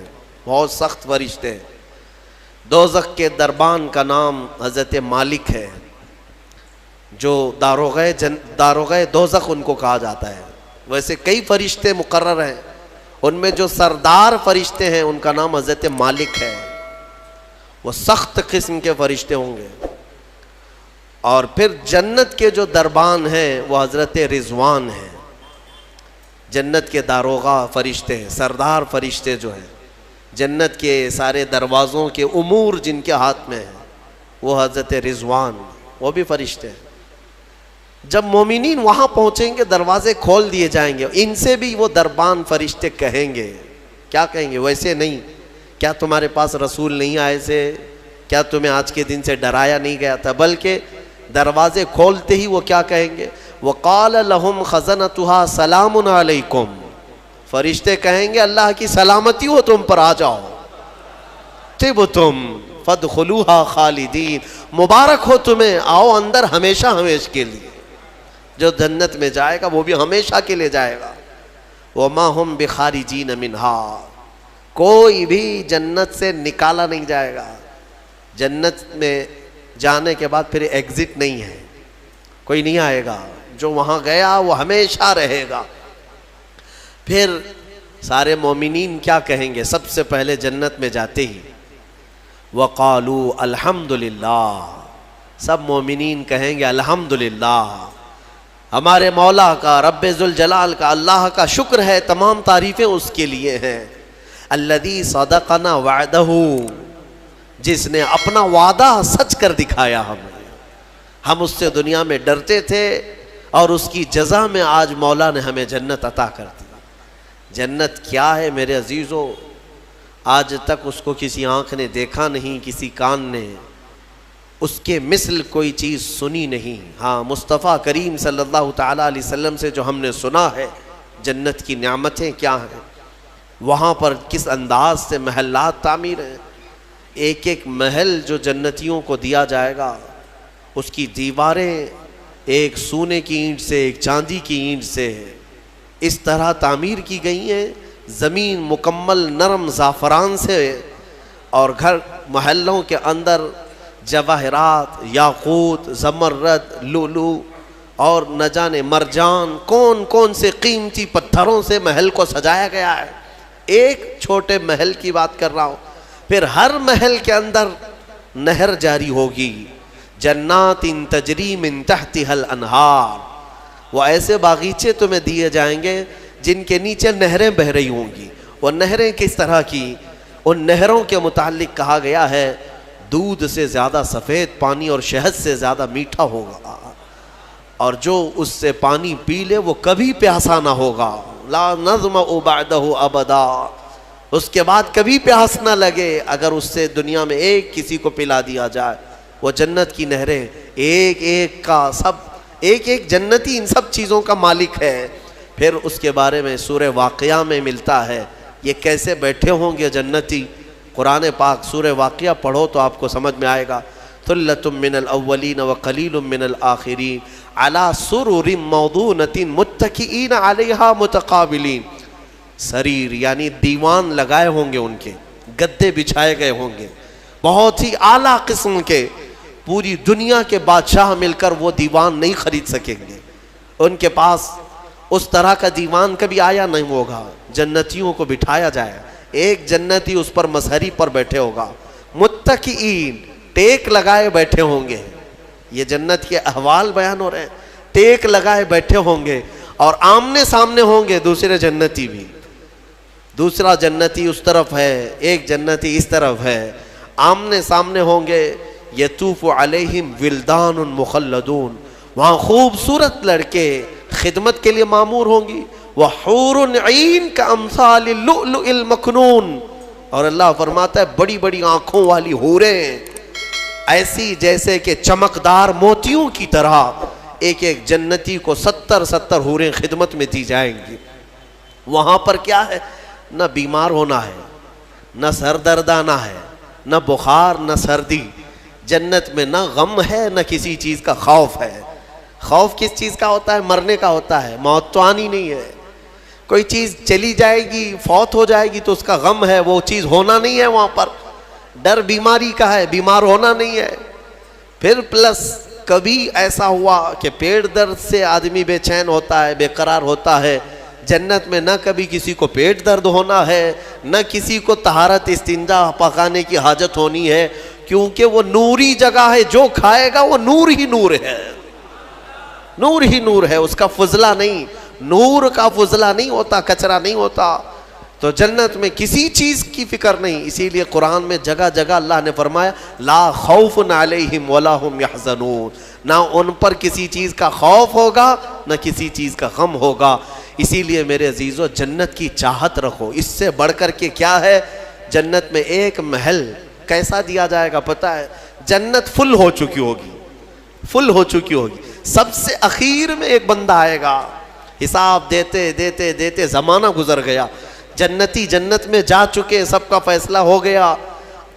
بہت سخت فرشتے ہیں۔ دوزخ کے دربان کا نام حضرت مالک ہے، جو داروغہ دوزخ ان کو کہا جاتا ہے۔ ویسے کئی فرشتے مقرر ہیں، ان میں جو سردار فرشتے ہیں ان کا نام حضرت مالک ہے، وہ سخت قسم کے فرشتے ہوں گے۔ اور پھر جنت کے جو دربان ہیں وہ حضرت رضوان ہیں، جنت کے داروغہ فرشتے ہیں، سردار فرشتے جو ہیں، جنت کے سارے دروازوں کے امور جن کے ہاتھ میں ہیں وہ حضرت رضوان، وہ بھی فرشتے ہیں۔ جب مومنین وہاں پہنچیں گے دروازے کھول دیے جائیں گے، ان سے بھی وہ دربان فرشتے کہیں گے، کیا کہیں گے؟ ویسے نہیں، کیا تمہارے پاس رسول نہیں آئے تھے؟ کیا تمہیں آج کے دن سے ڈرایا نہیں گیا تھا؟ بلکہ دروازے کھولتے ہی وہ کیا کہیں گے؟ وَقَالَ لَهُمْ خَزَنَتُهَا سَلَامٌ عَلَيْكُمْ، فرشتے کہیں گے اللہ کی سلامتی ہو تم پر، آ جاؤ، طِبْتُمْ فَادْخُلُوهَا خَالِدِينَ، مبارک ہو تمہیں، آؤ اندر ہمیشہ ہمیشہ کے لیے۔ جو جنت میں جائے گا وہ بھی ہمیشہ کے لیے جائے گا۔ وَمَا هُمْ بِخَارِجِينَ مِنْهَا، کوئی بھی جنت سے نکالا نہیں جائے گا۔ جنت میں جانے کے بعد پھر ایگزٹ نہیں ہے، کوئی نہیں آئے گا، جو وہاں گیا وہ ہمیشہ رہے گا۔ پھر سارے مومنین کیا کہیں گے؟ سب سے پہلے جنت میں جاتے ہی وَقَالُوا الْحَمْدُلِلَّہ، سب مومنین کہیں گے الحمدللہ، ہمارے مولا کا، رب ذوالجلال کا، اللہ کا شکر ہے، تمام تعریفیں اس کے لیے ہیں۔ الذی صدقنا وعدہ، جس نے اپنا وعدہ سچ کر دکھایا ہمیں، ہم اس سے دنیا میں ڈرتے تھے اور اس کی جزا میں آج مولا نے ہمیں جنت عطا کر دی۔ جنت کیا ہے میرے عزیزو؟ آج تک اس کو کسی آنکھ نے دیکھا نہیں، کسی کان نے اس کے مثل کوئی چیز سنی نہیں۔ ہاں، مصطفیٰ کریم صلی اللہ تعالیٰ علیہ وسلم سے جو ہم نے سنا ہے جنت کی نعمتیں کیا ہیں، وہاں پر کس انداز سے محلات تعمیر ہیں، ایک ایک محل جو جنتیوں کو دیا جائے گا اس کی دیواریں ایک سونے کی اینٹ سے، ایک چاندی کی اینٹ سے اس طرح تعمیر کی گئی ہیں، زمین مکمل نرم زعفران سے، اور گھر محلوں کے اندر جواہرات، یاقوت، زمرد، لولو اور نہ جانے مرجان، کون کون سے قیمتی پتھروں سے محل کو سجایا گیا ہے۔ ایک چھوٹے محل کی بات کر رہا ہوں۔ پھر ہر محل کے اندر نہر جاری ہوگی، جنات تجری من تحتها الانہار، وہ ایسے باغیچے تمہیں دیے جائیں گے جن کے نیچے نہریں بہہ رہی ہوں گی۔ وہ نہریں کس طرح کی؟ ان نہروں کے متعلق کہا گیا ہے دودھ سے زیادہ سفید پانی اور شہد سے زیادہ میٹھا ہوگا، اور جو اس سے پانی پی لے وہ کبھی پیاسا نہ ہوگا، لا نظمأ بعدہ ابدا، اس کے بعد کبھی پیاس نہ لگے اگر اس سے دنیا میں ایک کسی کو پلا دیا جائے۔ وہ جنت کی نہریں ایک ایک کا، سب ایک ایک جنتی ان سب چیزوں کا مالک ہے۔ پھر اس کے بارے میں سورہ واقعہ میں ملتا ہے، یہ کیسے بیٹھے ہوں گے جنتی۔ قرآن پاک سورہ واقعہ پڑھو تو آپ کو سمجھ میں آئے گا۔ ثلۃ من الاولین وقلیل من الآخرین علی سرر موضونۃ متکئین علیہا متقابلین، سریر یعنی دیوان لگائے ہوں گے، ان کے گدے بچھائے گئے ہوں گے بہت ہی اعلیٰ قسم کے، پوری دنیا کے بادشاہ مل کر وہ دیوان نہیں خرید سکیں گے، ان کے پاس اس طرح کا دیوان کبھی آیا نہیں ہوگا۔ جنتیوں کو بٹھایا جائے، ایک جنتی اس پر مسہری پر بیٹھے ہوگا، متکئین ٹیک لگائے بیٹھے ہوں گے۔ یہ جنت کے احوال بیان ہو رہے ہیں، ٹیک لگائے بیٹھے ہوں گے اور آمنے سامنے ہوں گے دوسرے جنتی بھی، دوسرا جنتی اس طرف ہے، ایک جنتی اس طرف ہے، آمنے سامنے ہوں گے۔ یطوف علیہم ولدان مخلدون، وہاں خوبصورت لڑکے خدمت کے لیے معمور ہوں گی، وحور عین کامثال اللؤلؤ المکنون، اور اللہ فرماتا ہے بڑی بڑی آنکھوں والی حوریں ایسی جیسے کہ چمکدار موتیوں کی طرح، ایک ایک جنتی کو 70 حوریں خدمت میں دی جائیں گی۔ وہاں پر کیا ہے؟ نہ بیمار ہونا ہے، نہ سر درد آنا ہے، نہ بخار، نہ سردی۔ جنت میں نہ غم ہے، نہ کسی چیز کا خوف ہے۔ خوف کس چیز کا ہوتا ہے؟ مرنے کا ہوتا ہے، موت تو آنی نہیں ہے۔ کوئی چیز چلی جائے گی، فوت ہو جائے گی تو اس کا غم ہے، وہ چیز ہونا نہیں ہے وہاں پر۔ ڈر بیماری کا ہے، بیمار ہونا نہیں ہے۔ پھر پلس کبھی ایسا ہوا کہ پیٹ درد سے آدمی بے چین ہوتا ہے، بے قرار ہوتا ہے، جنت میں نہ کبھی کسی کو پیٹ درد ہونا ہے، نہ کسی کو طہارت استنجا پکانے کی حاجت ہونی ہے، کیونکہ وہ نوری جگہ ہے، جو کھائے گا وہ نور ہی نور ہے، نور ہی نور ہے، اس کا فضلہ نہیں، نور کا فضلہ نہیں ہوتا، کچرا نہیں ہوتا۔ تو جنت میں کسی چیز کی فکر نہیں، اسی لیے قرآن میں جگہ جگہ اللہ نے فرمایا لا خوف علیہم ولا ہم یحزنون، نہ ان پر کسی چیز کا خوف ہوگا نہ کسی چیز کا غم ہوگا۔ اسی لیے میرے عزیزو جنت کی چاہت رکھو، اس سے بڑھ کر کے کیا ہے؟ جنت میں ایک محل کیسا دیا جائے گا پتہ ہے؟ جنت فل ہو چکی ہوگی، فل ہو چکی ہوگی، سب سے اخیر میں ایک بندہ آئے گا، حساب دیتے دیتے دیتے زمانہ گزر گیا، جنتی جنت میں جا چکے، سب کا فیصلہ ہو گیا،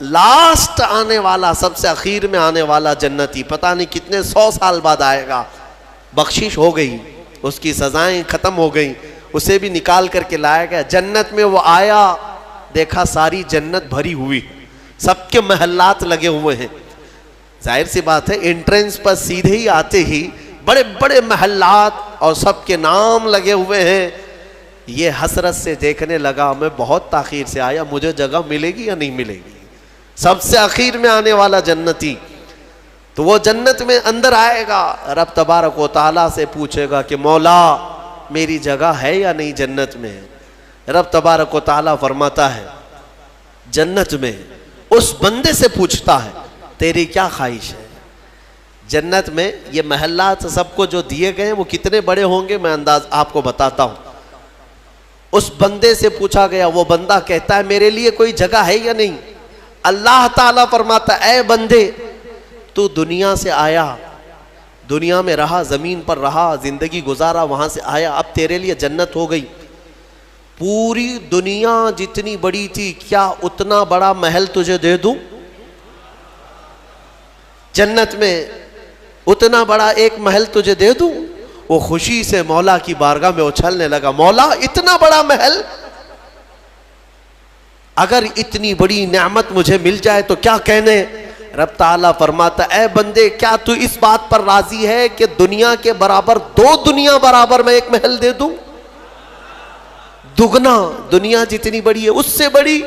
لاسٹ آنے والا، سب سے اخیر میں آنے والا جنتی پتہ نہیں کتنے 100 سال بعد آئے گا، بخشش ہو گئی، اس کی سزائیں ختم ہو گئیں، اسے بھی نکال کر کے لایا گیا۔ جنت میں وہ آیا، دیکھا ساری جنت بھری ہوئی، سب کے محلات لگے ہوئے ہیں، ظاہر سی بات ہے انٹرنس پر سیدھے ہی آتے ہی بڑے بڑے محلات اور سب کے نام لگے ہوئے ہیں۔ یہ حسرت سے دیکھنے لگا میں بہت تاخیر سے آیا، مجھے جگہ ملے گی یا نہیں ملے گی؟ سب سے اخیر میں آنے والا جنتی، تو وہ جنت میں اندر آئے گا، رب تبارک و تعالیٰ سے پوچھے گا کہ مولا میری جگہ ہے یا نہیں جنت میں؟ رب تبارک و تعالیٰ فرماتا ہے جنت میں اس بندے سے پوچھتا ہے تیری کیا خواہش ہے؟ جنت میں یہ محلات سب کو جو دیے گئے وہ کتنے بڑے ہوں گے میں انداز آپ کو بتاتا ہوں۔ اس بندے سے پوچھا گیا، وہ بندہ کہتا ہے میرے لیے کوئی جگہ ہے یا نہیں؟ اللہ تعالیٰ فرماتا ہے اے بندے تو دنیا سے آیا، دنیا میں رہا، زمین پر رہا، زندگی گزارا، وہاں سے آیا، اب تیرے لیے جنت ہو گئی۔ پوری دنیا جتنی بڑی تھی کیا اتنا بڑا محل تجھے دے دوں؟ جنت میں اتنا بڑا ایک محل تجھے دے دوں؟ وہ خوشی سے مولا کی بارگاہ میں اچھلنے لگا، مولا اتنا بڑا محل، اگر اتنی بڑی نعمت مجھے مل جائے تو کیا کہنے؟ رب تعالیٰ فرماتا اے بندے کیا تو اس بات پر راضی ہے کہ دنیا کے برابر 2 دنیا برابر میں ایک محل دے دوں؟ دگنا، دنیا جتنی بڑی ہے اس سے بڑی۔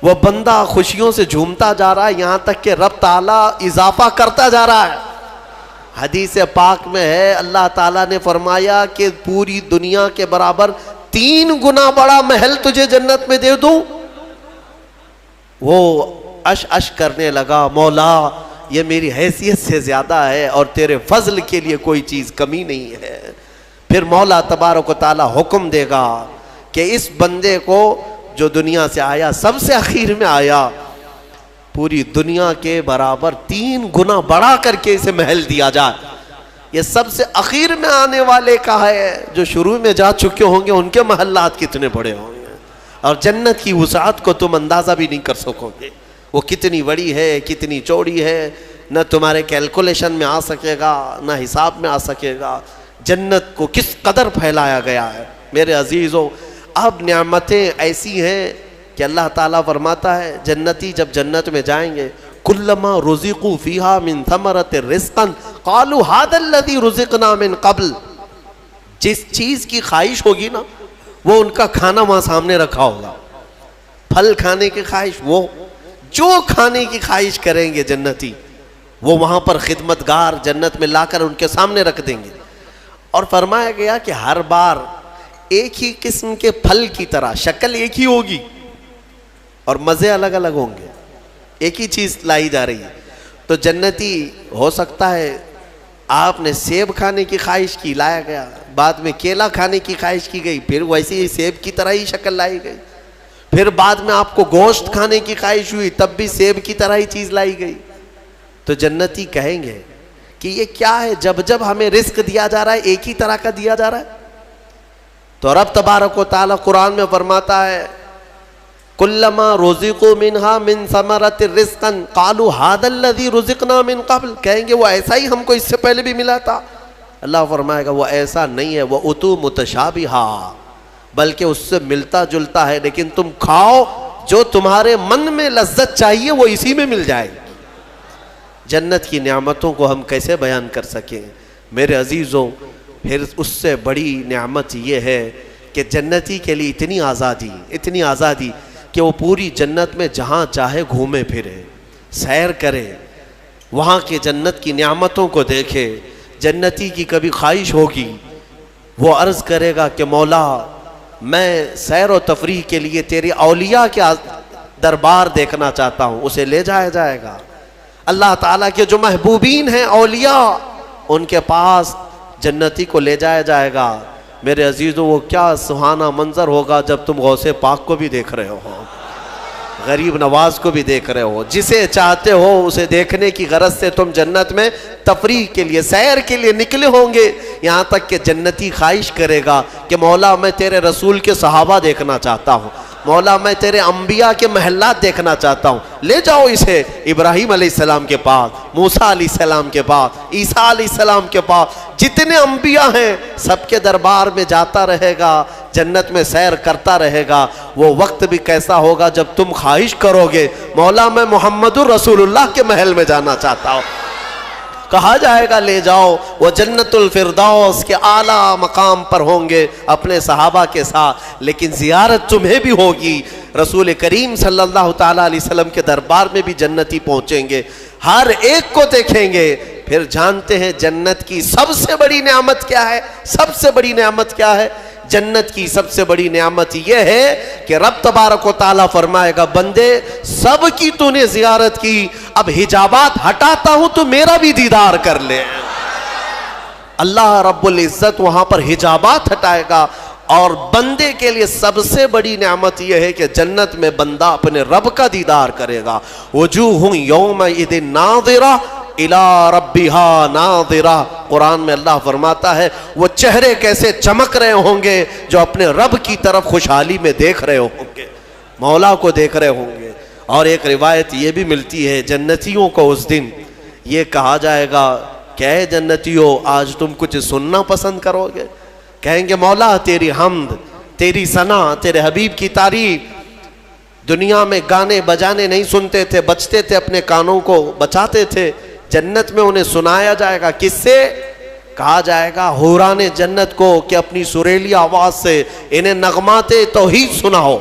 وہ بندہ خوشیوں سے جھومتا جا رہا ہے، یہاں تک کہ رب تعالیٰ اضافہ کرتا جا رہا ہے۔ حدیث پاک میں ہے اللہ تعالیٰ نے فرمایا کہ پوری دنیا کے برابر 3 گنا بڑا محل تجھے جنت میں دے دوں۔ وہ اش کرنے لگا، مولا یہ میری حیثیت سے زیادہ ہے اور تیرے فضل کے لیے کوئی چیز کمی نہیں ہے۔ پھر مولا تبارک و تعالیٰ حکم دے گا کہ اس بندے کو جو دنیا سے آیا، سب سے اخیر میں آیا، پوری دنیا کے برابر 3 گنا بڑھا کر کے اسے محل دیا جائے۔ یہ سب سے اخیر میں آنے والے کا ہے، جو شروع میں جا چکے ہوں گے ان کے محلات کتنے بڑے ہوں گے، اور جنت کی وسعت کو تم اندازہ بھی نہیں کر سکو گے، وہ کتنی بڑی ہے، کتنی چوڑی ہے، نہ تمہارے کیلکولیشن میں آ سکے گا نہ حساب میں آ سکے گا۔ جنت کو کس قدر پھیلایا گیا ہے میرے عزیزوں۔ اب نعمتیں ایسی ہیں کہ اللہ تعالیٰ فرماتا ہے جنتی جب جنت میں جائیں گے کلما رزقوا فیہا من ثمرۃ رزقا قالوا ھذا الذی رزقنا من قبل، جس چیز کی خواہش ہوگی نا وہ ان کا کھانا وہاں سامنے رکھا ہوگا، پھل کھانے کی خواہش، وہ جو کھانے کی خواہش کریں گے جنتی وہ وہاں پر خدمتگار جنت میں لا کر ان کے سامنے رکھ دیں گے۔ اور فرمایا گیا کہ ہر بار ایک ہی قسم کے پھل کی طرح شکل ایک ہی ہوگی اور مزے الگ الگ ہوں گے، ایک ہی چیز لائی جا رہی ہے۔ تو جنتی ہو سکتا ہے آپ نے سیب کھانے کی خواہش کی، لایا گیا، بعد میں کیلا کھانے کی خواہش کی گئی، پھر ویسے ہی سیب کی طرح ہی شکل لائی گئی، پھر بعد میں آپ کو گوشت کھانے کی خواہش ہوئی تب بھی سیب کی طرح ہی چیز لائی گئی۔ تو جنتی کہیں گے کہ یہ کیا ہے، جب جب ہمیں رزق دیا جا رہا ہے ایک ہی طرح کا دیا جا رہا ہے؟ تو رب تبارک و تعالیٰ قرآن میں فرماتا ہے کلما رزقوا منہا من ثمرۃ رزقا قالوا ھذا الذی رزقنا من قبل، کہیں گے وہ ایسا ہی ہم کو اس سے پہلے بھی ملا تھا۔ اللہ فرمائے گا وہ ایسا نہیں ہے، وہ اتو متشابہا، بلکہ اس سے ملتا جلتا ہے، لیکن تم کھاؤ جو تمہارے من میں لذت چاہیے وہ اسی میں مل جائے گی۔ جنت کی نعمتوں کو ہم کیسے بیان کر سکیں میرے عزیزوں۔ پھر اس سے بڑی نعمت یہ ہے کہ جنتی کے لیے اتنی آزادی کہ وہ پوری جنت میں جہاں چاہے گھومے پھرے، سیر کرے, وہاں کے جنت کی نعمتوں کو دیکھے. جنتی کی کبھی خواہش ہوگی, وہ عرض کرے گا کہ مولا میں سیر و تفریح کے لیے تیری اولیاء کے دربار دیکھنا چاہتا ہوں. اسے لے جایا جائے گا. اللہ تعالیٰ کے جو محبوبین ہیں اولیاء, ان کے پاس جنتی کو لے جایا جائے گا. میرے عزیزوں, وہ کیا سہانا منظر ہوگا جب تم غوث پاک کو بھی دیکھ رہے ہو, غریب نواز کو بھی دیکھ رہے ہو. جسے چاہتے ہو اسے دیکھنے کی غرض سے تم جنت میں تفریح کے لیے, سیر کے لیے نکلے ہوں گے. یہاں تک کہ جنتی خواہش کرے گا کہ مولا میں تیرے رسول کے صحابہ دیکھنا چاہتا ہوں, مولا میں تیرے انبیاء کے محلات دیکھنا چاہتا ہوں. لے جاؤ اسے ابراہیم علیہ السلام کے پاس, موسیٰ علیہ السلام کے پاس, عیسیٰ علیہ السلام کے پاس, جتنے انبیاء ہیں سب کے دربار میں جاتا رہے گا, جنت میں سیر کرتا رہے گا. وہ وقت بھی کیسا ہوگا جب تم خواہش کرو گے مولا میں محمد الرسول اللہ کے محل میں جانا چاہتا ہوں. کہا جائے گا لے جاؤ. وہ جنت الفردوس کے اعلیٰ مقام پر ہوں گے اپنے صحابہ کے ساتھ, لیکن زیارت تمہیں بھی ہوگی. رسول کریم صلی اللہ تعالیٰ علیہ وسلم کے دربار میں بھی جنتی پہنچیں گے, ہر ایک کو دیکھیں گے. پھر جانتے ہیں جنت کی سب سے بڑی نعمت کیا ہے؟ سب سے بڑی نعمت کیا ہے؟ جنت کی سب سے بڑی نعمت یہ ہے کہ رب تبارک و تعالیٰ فرمائے گا بندے سب کی تو نے زیارت کی, اب حجابات ہٹاتا ہوں تو میرا بھی دیدار کر لے. اللہ رب العزت وہاں پر حجابات ہٹائے گا, اور بندے کے لیے سب سے بڑی نعمت یہ ہے کہ جنت میں بندہ اپنے رب کا دیدار کرے گا. وجوہ یومئذ ناظرہ الی ربہا ناظرہ. قرآن میں اللہ فرماتا ہے وہ چہرے کیسے چمک رہے ہوں گے جو اپنے رب کی طرف خوشحالی میں دیکھ رہے ہوں گے, مولا کو دیکھ رہے ہوں گے. اور ایک روایت یہ بھی ملتی ہے جنتیوں کو اس دن یہ کہا جائے گا کہ اے جنتیوں آج تم کچھ سننا پسند کرو گے؟ کہیں گے مولا تیری حمد, تیری ثنا, تیرے حبیب کی تعریف. دنیا میں گانے بجانے نہیں سنتے تھے, بچتے تھے, اپنے کانوں کو بچاتے تھے. جنت میں انہیں سنایا جائے گا. کس سے؟ کہا جائے گا حوران جنت کو کہ اپنی سریلی آواز سے انہیں نغمات توحید سناؤ.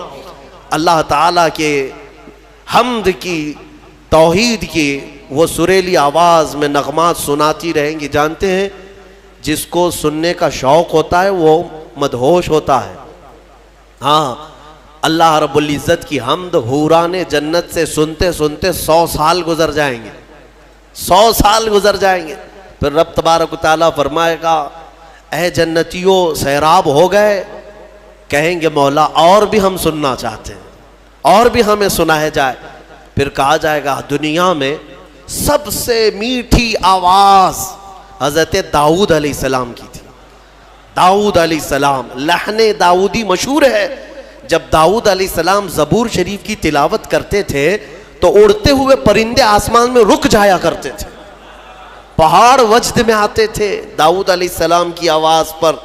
اللہ تعالیٰ کے حمد کی, توحید کی وہ سریلی آواز میں نغمات سناتی رہیں گی. جانتے ہیں جس کو سننے کا شوق ہوتا ہے وہ مدہوش ہوتا ہے. ہاں اللہ رب العزت کی حمد حوران جنت سے سنتے سنتے 100 سال گزر جائیں گے, 100 سال گزر جائیں گے. پھر رب تبارک و تعالیٰ فرمائے گا اے جنتیوں سیراب ہو گئے؟ کہیں گے مولا اور بھی ہم سننا چاہتے ہیں, اور بھی ہمیں سنایا جائے. پھر کہا جائے گا دنیا میں سب سے میٹھی آواز حضرت داؤد علیہ السلام کی تھی. داؤد علیہ السلام, لحن داؤدی مشہور ہے. جب داؤد علیہ السلام زبور شریف کی تلاوت کرتے تھے تو اڑتے ہوئے پرندے آسمان میں رک جایا کرتے تھے, پہاڑ وجد میں آتے تھے داؤد علیہ السلام کی آواز پر.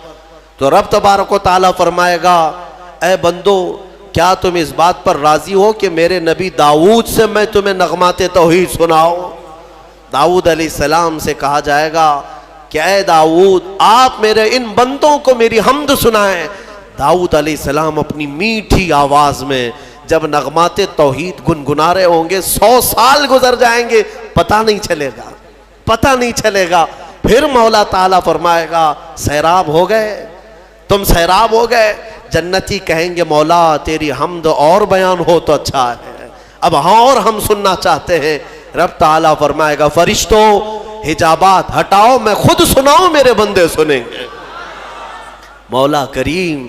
تو رب تبارک و تعالیٰ فرمائے گا اے بندو کیا تم اس بات پر راضی ہو کہ میرے نبی داؤد سے میں تمہیں نغمات توحید سناؤں؟ داؤد علیہ السلام سے کہا جائے گا کہ اے داؤد آپ میرے ان بندوں کو میری حمد سنائیں. داؤد علیہ السلام اپنی میٹھی آواز میں جب نغمات توحید گنگنا رہے ہوں گے 100 سال گزر جائیں گے, پتہ نہیں چلے گا, پتہ نہیں چلے گا. پھر مولا تعالیٰ فرمائے گا سیراب ہو گئے, تم سیراب ہو گئے. جنتی کہیں گے مولا تیری حمد اور بیان ہو تو اچھا ہے, اب ہاں اور ہم سننا چاہتے ہیں. رب تعالیٰ فرمائے گا فرشتوں حجابات ہٹاؤ, میں خود سناؤں میرے بندے سنیں گے. مولا کریم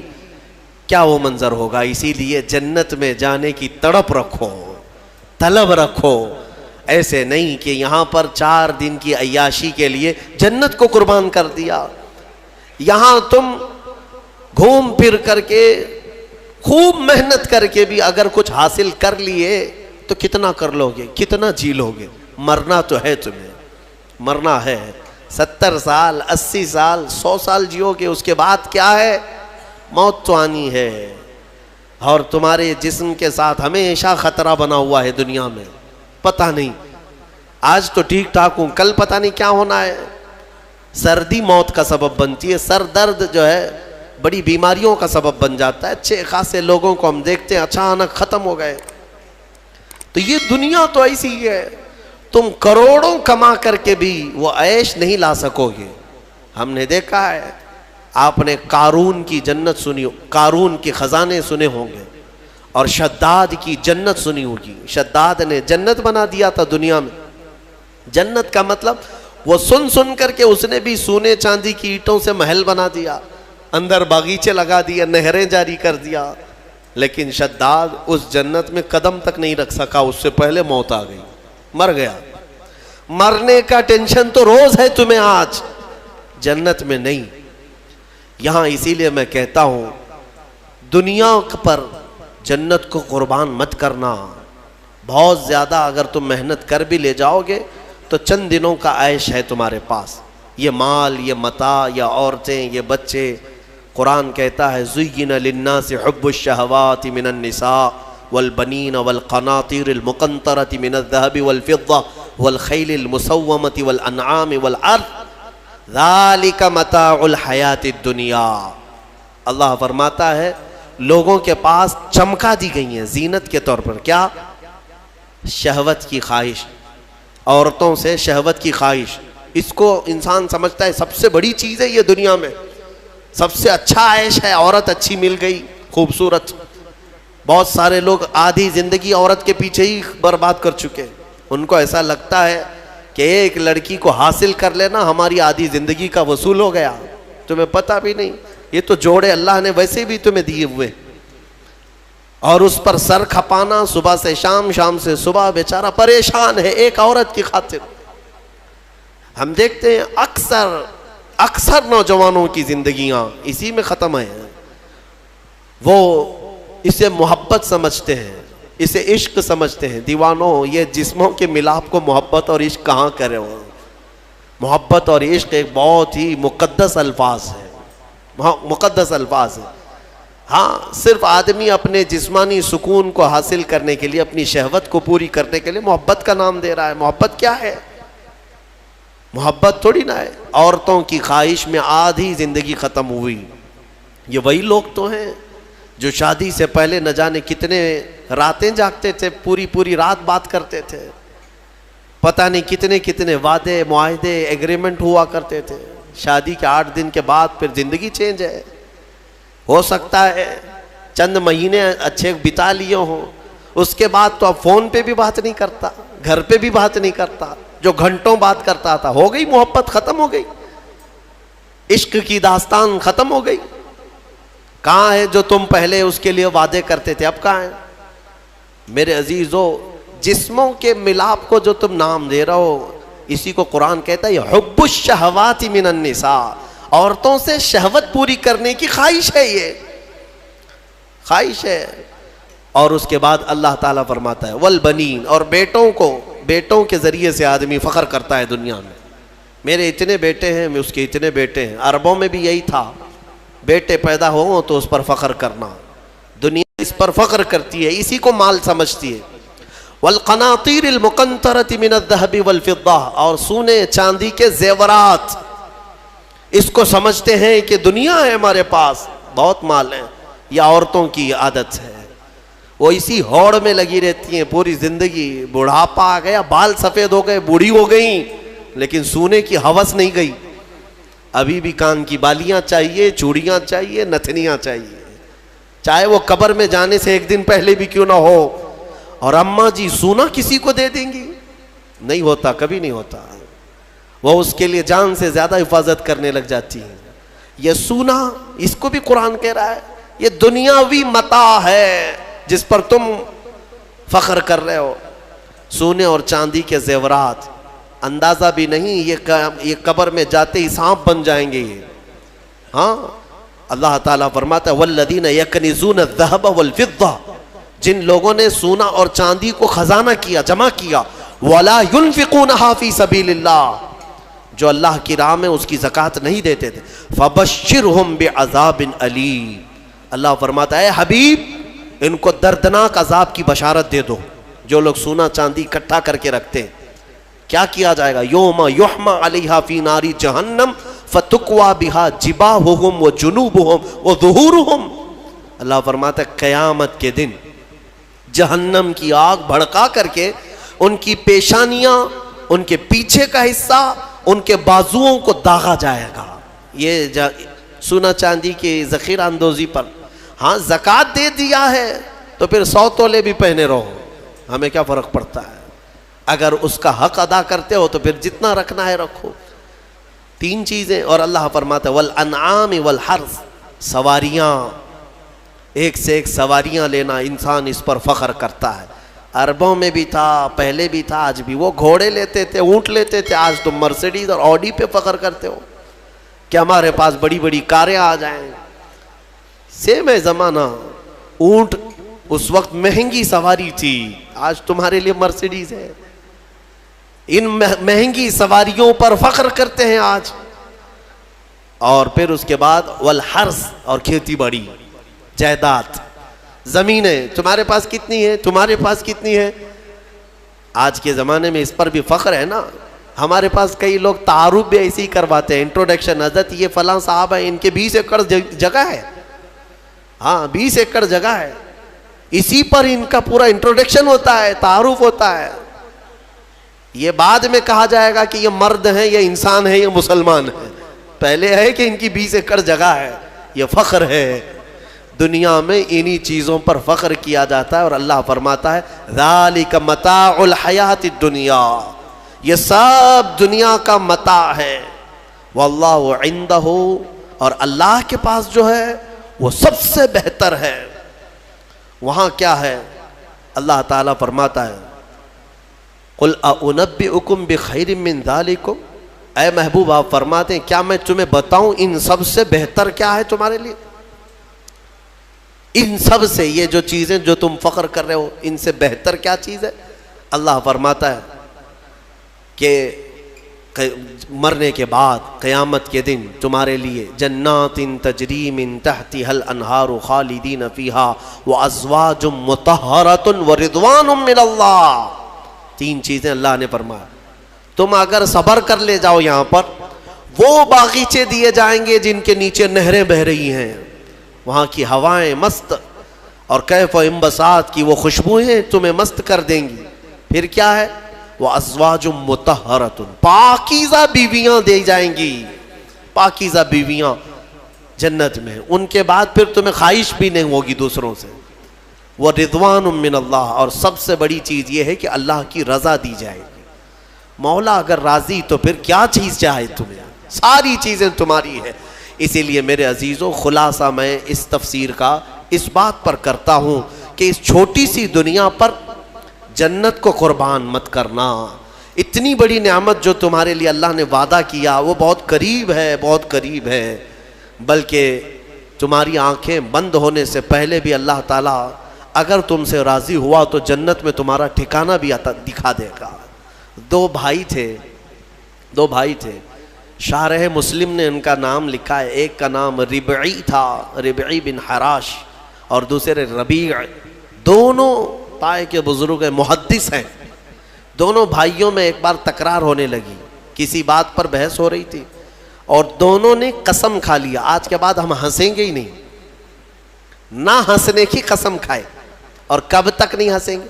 کیا وہ منظر ہوگا. اسی لیے جنت میں جانے کی تڑپ رکھو, طلب رکھو. ایسے نہیں کہ یہاں پر 4 دن کی عیاشی کے لیے جنت کو قربان کر دیا. یہاں تم گھوم پھر کر کے خوب محنت کر کے بھی اگر کچھ حاصل کر لیے تو کتنا کر لو گے, کتنا جی لو گے. مرنا تو ہے, تمہیں مرنا ہے. 70 سال 80 سال 100 سال جیو گے, اس کے بعد کیا ہے؟ موت تو آنی ہے. اور تمہارے جسم کے ساتھ ہمیشہ خطرہ بنا ہوا ہے دنیا میں. پتہ نہیں آج تو ٹھیک ٹھاک ہوں, کل پتہ نہیں کیا ہونا ہے. سردی موت کا سبب بنتی ہے, سر درد جو ہے بڑی بیماریوں کا سبب بن جاتا ہے. اچھے خاصے لوگوں کو ہم دیکھتے ہیں اچانک ختم ہو گئے. تو یہ دنیا تو ایسی ہی ہے. تم کروڑوں کما کر کے بھی وہ عیش نہیں لا سکو گے. ہم نے دیکھا ہے, آپ نے قارون کی جنت سنی, قارون کے خزانے سنے ہوں گے, اور شداد کی جنت سنی ہوگی. شداد نے جنت بنا دیا تھا دنیا میں. جنت کا مطلب وہ سن کر کے اس نے بھی سونے چاندی کی اینٹوں سے محل بنا دیا, اندر باغیچے لگا دیا, نہریں جاری کر دیا. لیکن شداد اس جنت میں قدم تک نہیں رکھ سکا, اس سے پہلے موت آ گئی, مر گیا. مرنے کا ٹینشن تو روز ہے تمہیں آج, جنت میں نہیں. یہاں اسی لیے میں کہتا ہوں دنیا پر جنت کو قربان مت کرنا. بہت زیادہ اگر تم محنت کر بھی لے جاؤ گے تو چند دنوں کا عیش ہے تمہارے پاس. یہ مال, یہ متاع, یہ عورتیں, یہ بچے. قرآن کہتا ہے زُيِّنَ لِلنَّاسِ حُبُّ الشَّهَوَاتِ مِنَ النِّسَاءِ وَالْبَنِينَ وَالْقَنَاطِيرِ الْمُقَنطَرَةِ مِنَ الذَّهَبِ وَالْفِضَّةِ وَالْخَيْلِ الْمُسَوَّمَةِ وَالْأَنْعَامِ وَالْحَرْثِ ذَلِكَ مَتَاعُ الْحَيَاةِ الدُّنْيَا. اللہ فرماتا ہے لوگوں کے پاس چمکا دی گئی ہیں زینت کے طور پر. کیا؟ شہوت کی خواہش, عورتوں سے شہوت کی خواہش. اس کو انسان سمجھتا ہے سب سے بڑی چیز ہے یہ دنیا میں, سب سے اچھا عیش ہے, عورت اچھی مل گئی, خوبصورت. بہت سارے لوگ آدھی زندگی عورت کے پیچھے ہی برباد کر چکے. ان کو ایسا لگتا ہے کہ ایک لڑکی کو حاصل کر لینا ہماری آدھی زندگی کا وصول ہو گیا. تمہیں پتہ بھی نہیں, یہ تو جوڑے اللہ نے ویسے بھی تمہیں دیے ہوئے, اور اس پر سر کھپانا صبح سے شام, شام سے صبح. بیچارہ پریشان ہے ایک عورت کی خاطر. ہم دیکھتے ہیں اکثر نوجوانوں کی زندگیاں اسی میں ختم ہیں. وہ اسے محبت سمجھتے ہیں, اسے عشق سمجھتے ہیں. دیوانوں, یہ جسموں کے ملاپ کو محبت اور عشق کہاں کرے ہو. محبت اور عشق ایک بہت ہی مقدس الفاظ ہے, مقدس الفاظ ہے. ہاں, صرف آدمی اپنے جسمانی سکون کو حاصل کرنے کے لیے, اپنی شہوت کو پوری کرنے کے لیے محبت کا نام دے رہا ہے. محبت کیا ہے؟ محبت تھوڑی نہ ہے. عورتوں کی خواہش میں آدھی زندگی ختم ہوئی. یہ وہی لوگ تو ہیں جو شادی سے پہلے نہ جانے کتنے راتیں جاگتے تھے, پوری رات بات کرتے تھے. پتہ نہیں کتنے وعدے, معاہدے, ایگریمنٹ ہوا کرتے تھے. شادی کے 8 دن کے بعد پھر زندگی چینج ہے. ہو سکتا ہے چند مہینے اچھے بتا لیے ہوں, اس کے بعد تو اب فون پہ بھی بات نہیں کرتا, گھر پہ بھی بات نہیں کرتا. جو گھنٹوں بات کرتا تھا, ہو گئی محبت, ختم ہو گئی. عشق کی داستان ختم ہو گئی. کہاں ہے جو تم پہلے اس کے لیے وعدے کرتے تھے, اب کہاں ہے؟ میرے عزیزو, جسموں کے ملاپ کو جو تم نام دے رہے ہو, اسی کو قرآن کہتا ہے حب الشہوات من النساء. عورتوں سے شہوت پوری کرنے کی خواہش ہے, یہ خواہش ہے. اور اس کے بعد اللہ تعالیٰ فرماتا ہے والبنین, اور بیٹوں کے ذریعے سے آدمی فخر کرتا ہے دنیا میں. میرے اتنے بیٹے ہیں, میں اس کے اتنے بیٹے ہیں. عربوں میں بھی یہی تھا, بیٹے پیدا ہوں تو اس پر فخر کرنا. دنیا اس پر فخر کرتی ہے, اسی کو مال سمجھتی ہے. والقناطیر المقنطرۃ من الذهب والفضہ, اور سونے چاندی کے زیورات, اس کو سمجھتے ہیں کہ دنیا ہے ہمارے پاس, بہت مال ہے. یہ عورتوں کی عادت ہے, وہ اسی ہوڑ میں لگی رہتی ہیں پوری زندگی. بڑھاپا آ گیا, بال سفید ہو گئے, بوڑھی ہو گئیں, لیکن سونے کی ہوس نہیں گئی. ابھی بھی کان کی بالیاں چاہیے, چوڑیاں چاہیے, نتھنیاں چاہیے, چاہے وہ قبر میں جانے سے 1 دن پہلے بھی کیوں نہ ہو. اور اماں جی سونا کسی کو دے دیں گی؟ نہیں ہوتا, کبھی نہیں ہوتا. وہ اس کے لیے جان سے زیادہ حفاظت کرنے لگ جاتی ہیں. یہ سونا, اس کو بھی قرآن کہہ رہا ہے یہ دنیاوی متاع ہے جس پر تم فخر کر رہے ہو. سونے اور چاندی کے زیورات, اندازہ بھی نہیں یہ قبر میں جاتے ہی سانپ بن جائیں گے یہ. ہاں, اللہ تعالیٰ فرماتا ہے والذین یکنزون الذهب والفضہ, جن لوگوں نے سونا اور چاندی کو خزانہ کیا, جمع کیا, ولا ينفقونها فی سبیل اللہ, جو اللہ کی راہ میں اس کی زکوٰۃ نہیں دیتے تھے, فبشرہم بعذاب علیم. اللہ فرماتا ہے حبیب ان کو دردناک عذاب کی بشارت دے دو. جو لوگ سونا چاندی اکٹھا کر کے رکھتے ہیں, کیا کیا جائے گا؟ یوم یحمى علیہا فی نار جہنم فتکوی بہا جباہہم وجنوبہم وظہورہم. اللہ فرماتا ہے قیامت کے دن جہنم کی آگ بھڑکا کر کے ان کی پیشانیاں، ان کے پیچھے کا حصہ، ان کے بازوؤں کو داغا جائے گا. یہ سونا چاندی کی ذخیرہ اندوزی پر. ہاں زکوٰۃ دے دیا ہے تو پھر 100 تولے بھی پہنے رہو، ہمیں کیا فرق پڑتا ہے. اگر اس کا حق ادا کرتے ہو تو پھر جتنا رکھنا ہے رکھو. 3 چیزیں. اور اللہ فرماتا ہے والانعام والحرث، سواریاں، ایک سے ایک سواریاں لینا، انسان اس پر فخر کرتا ہے. عربوں میں بھی تھا، پہلے بھی تھا، آج بھی. وہ گھوڑے لیتے تھے، اونٹ لیتے تھے. آج تم مرسیڈیز اور آڈی پہ فخر کرتے ہو کہ ہمارے پاس بڑی بڑی کاریں آ جائیں. سیم ہے زمانہ. اونٹ اس وقت مہنگی سواری تھی، آج تمہارے لیے مرسیڈیز ہے. ان مہنگی سواریوں پر فخر کرتے ہیں آج. اور پھر اس کے بعد والحرث، اور کھیتی باڑی، جائیداد، زمینیں. تمہارے پاس کتنی ہے؟ تمہارے پاس کتنی ہے؟ آج کے زمانے میں اس پر بھی فخر ہے نا. ہمارے پاس کئی لوگ تعارف بھی ایسے ہی کرواتے ہیں، انٹروڈکشن، حضرت یہ فلاں صاحب ہیں، ان کے 20 ایکڑ جگہ ہے. ہاں 20 ایکڑ جگہ ہے. اسی پر ان کا پورا انٹروڈکشن ہوتا ہے، تعارف ہوتا ہے. یہ بعد میں کہا جائے گا کہ یہ مرد ہیں، یہ انسان ہے، یہ مسلمان ہے. پہلے ہے کہ ان کی 20 ایکڑ جگہ ہے. یہ فخر ہے. دنیا میں انہی چیزوں پر فخر کیا جاتا ہے. اور اللہ فرماتا ہے ذالک متاع الحیات الدنیا، یہ سب دنیا کا متاع ہے. واللہ عندہ، اور اللہ کے پاس جو ہے وہ سب سے بہتر ہے. وہاں کیا ہے؟ اللہ تعالیٰ فرماتا ہے قل اؤنبئکم بخیر من ذالکم، اے محبوب آپ فرماتے ہیں کیا میں تمہیں بتاؤں ان سب سے بہتر کیا ہے تمہارے لیے؟ ان سب سے، یہ جو چیزیں جو تم فخر کر رہے ہو، ان سے بہتر کیا چیز ہے؟ اللہ فرماتا ہے کہ مرنے کے بعد قیامت کے دن تمہارے لیے جنات تجری من تحتها الانہار خالدین فیہا وازواج مطہرۃ ورضوان من اللہ. 3 چیزیں اللہ نے فرمایا. تم اگر صبر کر لے جاؤ یہاں پر، وہ باغیچے دیے جائیں گے جن کے نیچے نہریں بہ رہی ہیں، وہاں کی ہوائیں مست، اور کیف و انبساط کی وہ خوشبوئیں تمہیں مست کر دیں گی. پھر کیا ہے؟ وَأَزْوَاجٌ مُطَهَّرَةٌ، پاکیزہ بیویاں دی جائیں گی. پاکیزہ بیویاں جنت میں. ان کے بعد پھر تمہیں خواہش بھی نہیں ہوگی دوسروں سے. وَرِضْوَانٌ مِّنَ اللَّهِ، اور سب سے بڑی چیز یہ ہے کہ اللہ کی رضا دی جائے گی. مولا اگر راضی تو پھر کیا چیز چاہے تمہیں؟ ساری چیزیں تمہاری ہے. اسی لیے میرے عزیزوں، خلاصہ میں اس تفسیر کا اس بات پر کرتا ہوں کہ اس چھوٹی سی دنیا پر جنت کو قربان مت کرنا. اتنی بڑی نعمت جو تمہارے لیے اللہ نے وعدہ کیا وہ بہت قریب ہے، بہت قریب ہے. بلکہ تمہاری آنکھیں بند ہونے سے پہلے بھی اللہ تعالیٰ اگر تم سے راضی ہوا تو جنت میں تمہارا ٹھکانہ بھی دکھا دے گا. 2 بھائی تھے. شارح مسلم نے ان کا نام لکھا ہے. ایک کا نام ربعی تھا، ربعی بن حراش، اور دوسرے ربیع. دونوں پائے کے بزرگ ہیں، محدث ہیں. دونوں بھائیوں میں ایک بار تکرار ہونے لگی، کسی بات پر بحث ہو رہی تھی، اور دونوں نے قسم کھا لیا آج کے بعد ہم ہنسیں گے ہی نہیں. نہ ہنسنے کی قسم کھائے. اور کب تک نہیں ہنسیں گے؟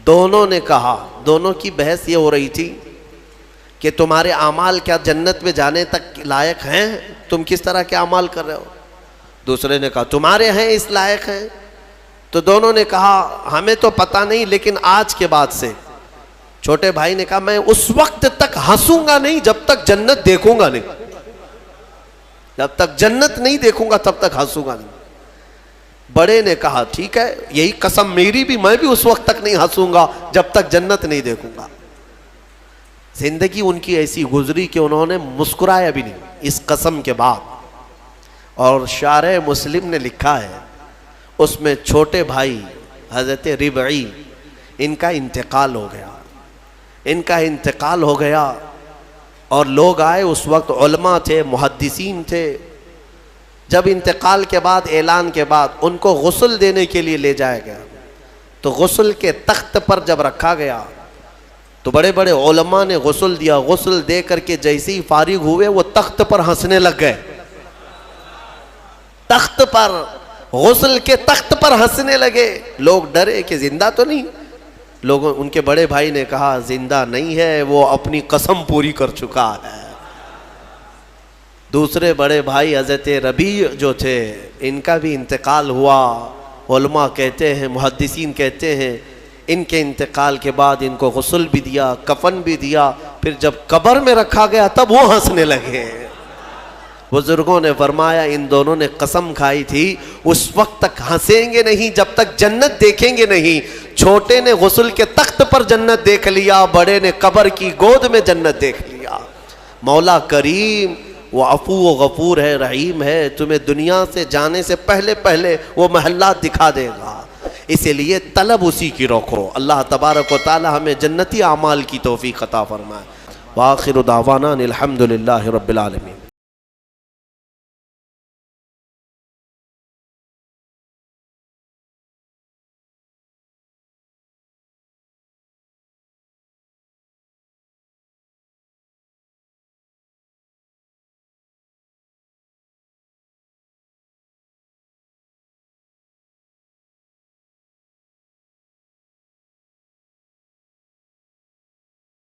دونوں نے کہا، دونوں کی بحث یہ ہو رہی تھی کہ تمہارے اعمال کیا جنت میں جانے تک لائق ہیں؟ تم کس طرح کے اعمال کر رہے ہو؟ دوسرے نے کہا تمہارے ہیں اس لائق ہیں. تو دونوں نے کہا ہمیں تو پتہ نہیں، لیکن آج کے بعد سے. چھوٹے بھائی نے کہا میں اس وقت تک ہنسوں گا نہیں جب تک جنت دیکھوں گا نہیں. جب تک جنت نہیں دیکھوں گا تب تک ہنسوں گا نہیں. بڑے نے کہا ٹھیک ہے، یہی قسم میری بھی، میں بھی اس وقت تک نہیں ہنسوں گا جب تک جنت نہیں دیکھوں گا. زندگی ان کی ایسی گزری کہ انہوں نے مسکرایا بھی نہیں اس قسم کے بعد. اور شارح مسلم نے لکھا ہے اس میں چھوٹے بھائی حضرت ربعی، ان کا انتقال ہو گیا. اور لوگ آئے، اس وقت علماء تھے، محدثین تھے. جب انتقال کے بعد، اعلان کے بعد ان کو غسل دینے کے لیے لے جایا گیا، تو غسل کے تخت پر جب رکھا گیا تو بڑے بڑے علماء نے غسل دیا. غسل دے کر کے جیسے ہی فارغ ہوئے وہ تخت پر ہنسنے لگ گئے. تخت پر، غسل کے تخت پر ہنسنے لگے. لوگ ڈرے کہ زندہ تو نہیں. لوگوں ان کے بڑے بھائی نے کہا زندہ نہیں ہے، وہ اپنی قسم پوری کر چکا ہے۔ دوسرے بڑے بھائی حضرت ربیع جو تھے، ان کا بھی انتقال ہوا۔ علماء کہتے ہیں، محدثین کہتے ہیں، ان کے انتقال کے بعد ان کو غسل بھی دیا، کفن بھی دیا، پھر جب قبر میں رکھا گیا تب وہ ہنسنے لگے۔ بزرگوں نے فرمایا ان دونوں نے قسم کھائی تھی اس وقت تک ہنسیں گے نہیں جب تک جنت دیکھیں گے نہیں۔ چھوٹے نے غسل کے تخت پر جنت دیکھ لیا، بڑے نے قبر کی گود میں جنت دیکھ لیا۔ مولا کریم وہ عفو و غفور ہے، رحیم ہے، تمہیں دنیا سے جانے سے پہلے پہلے وہ محلات دکھا دے گا، اسی لیے طلب اسی کی رکھو۔ اللہ تبارک و تعالی ہمیں جنتی اعمال کی توفیق عطا فرمائے۔ وآخر دعوانا الحمدللہ رب العالمین۔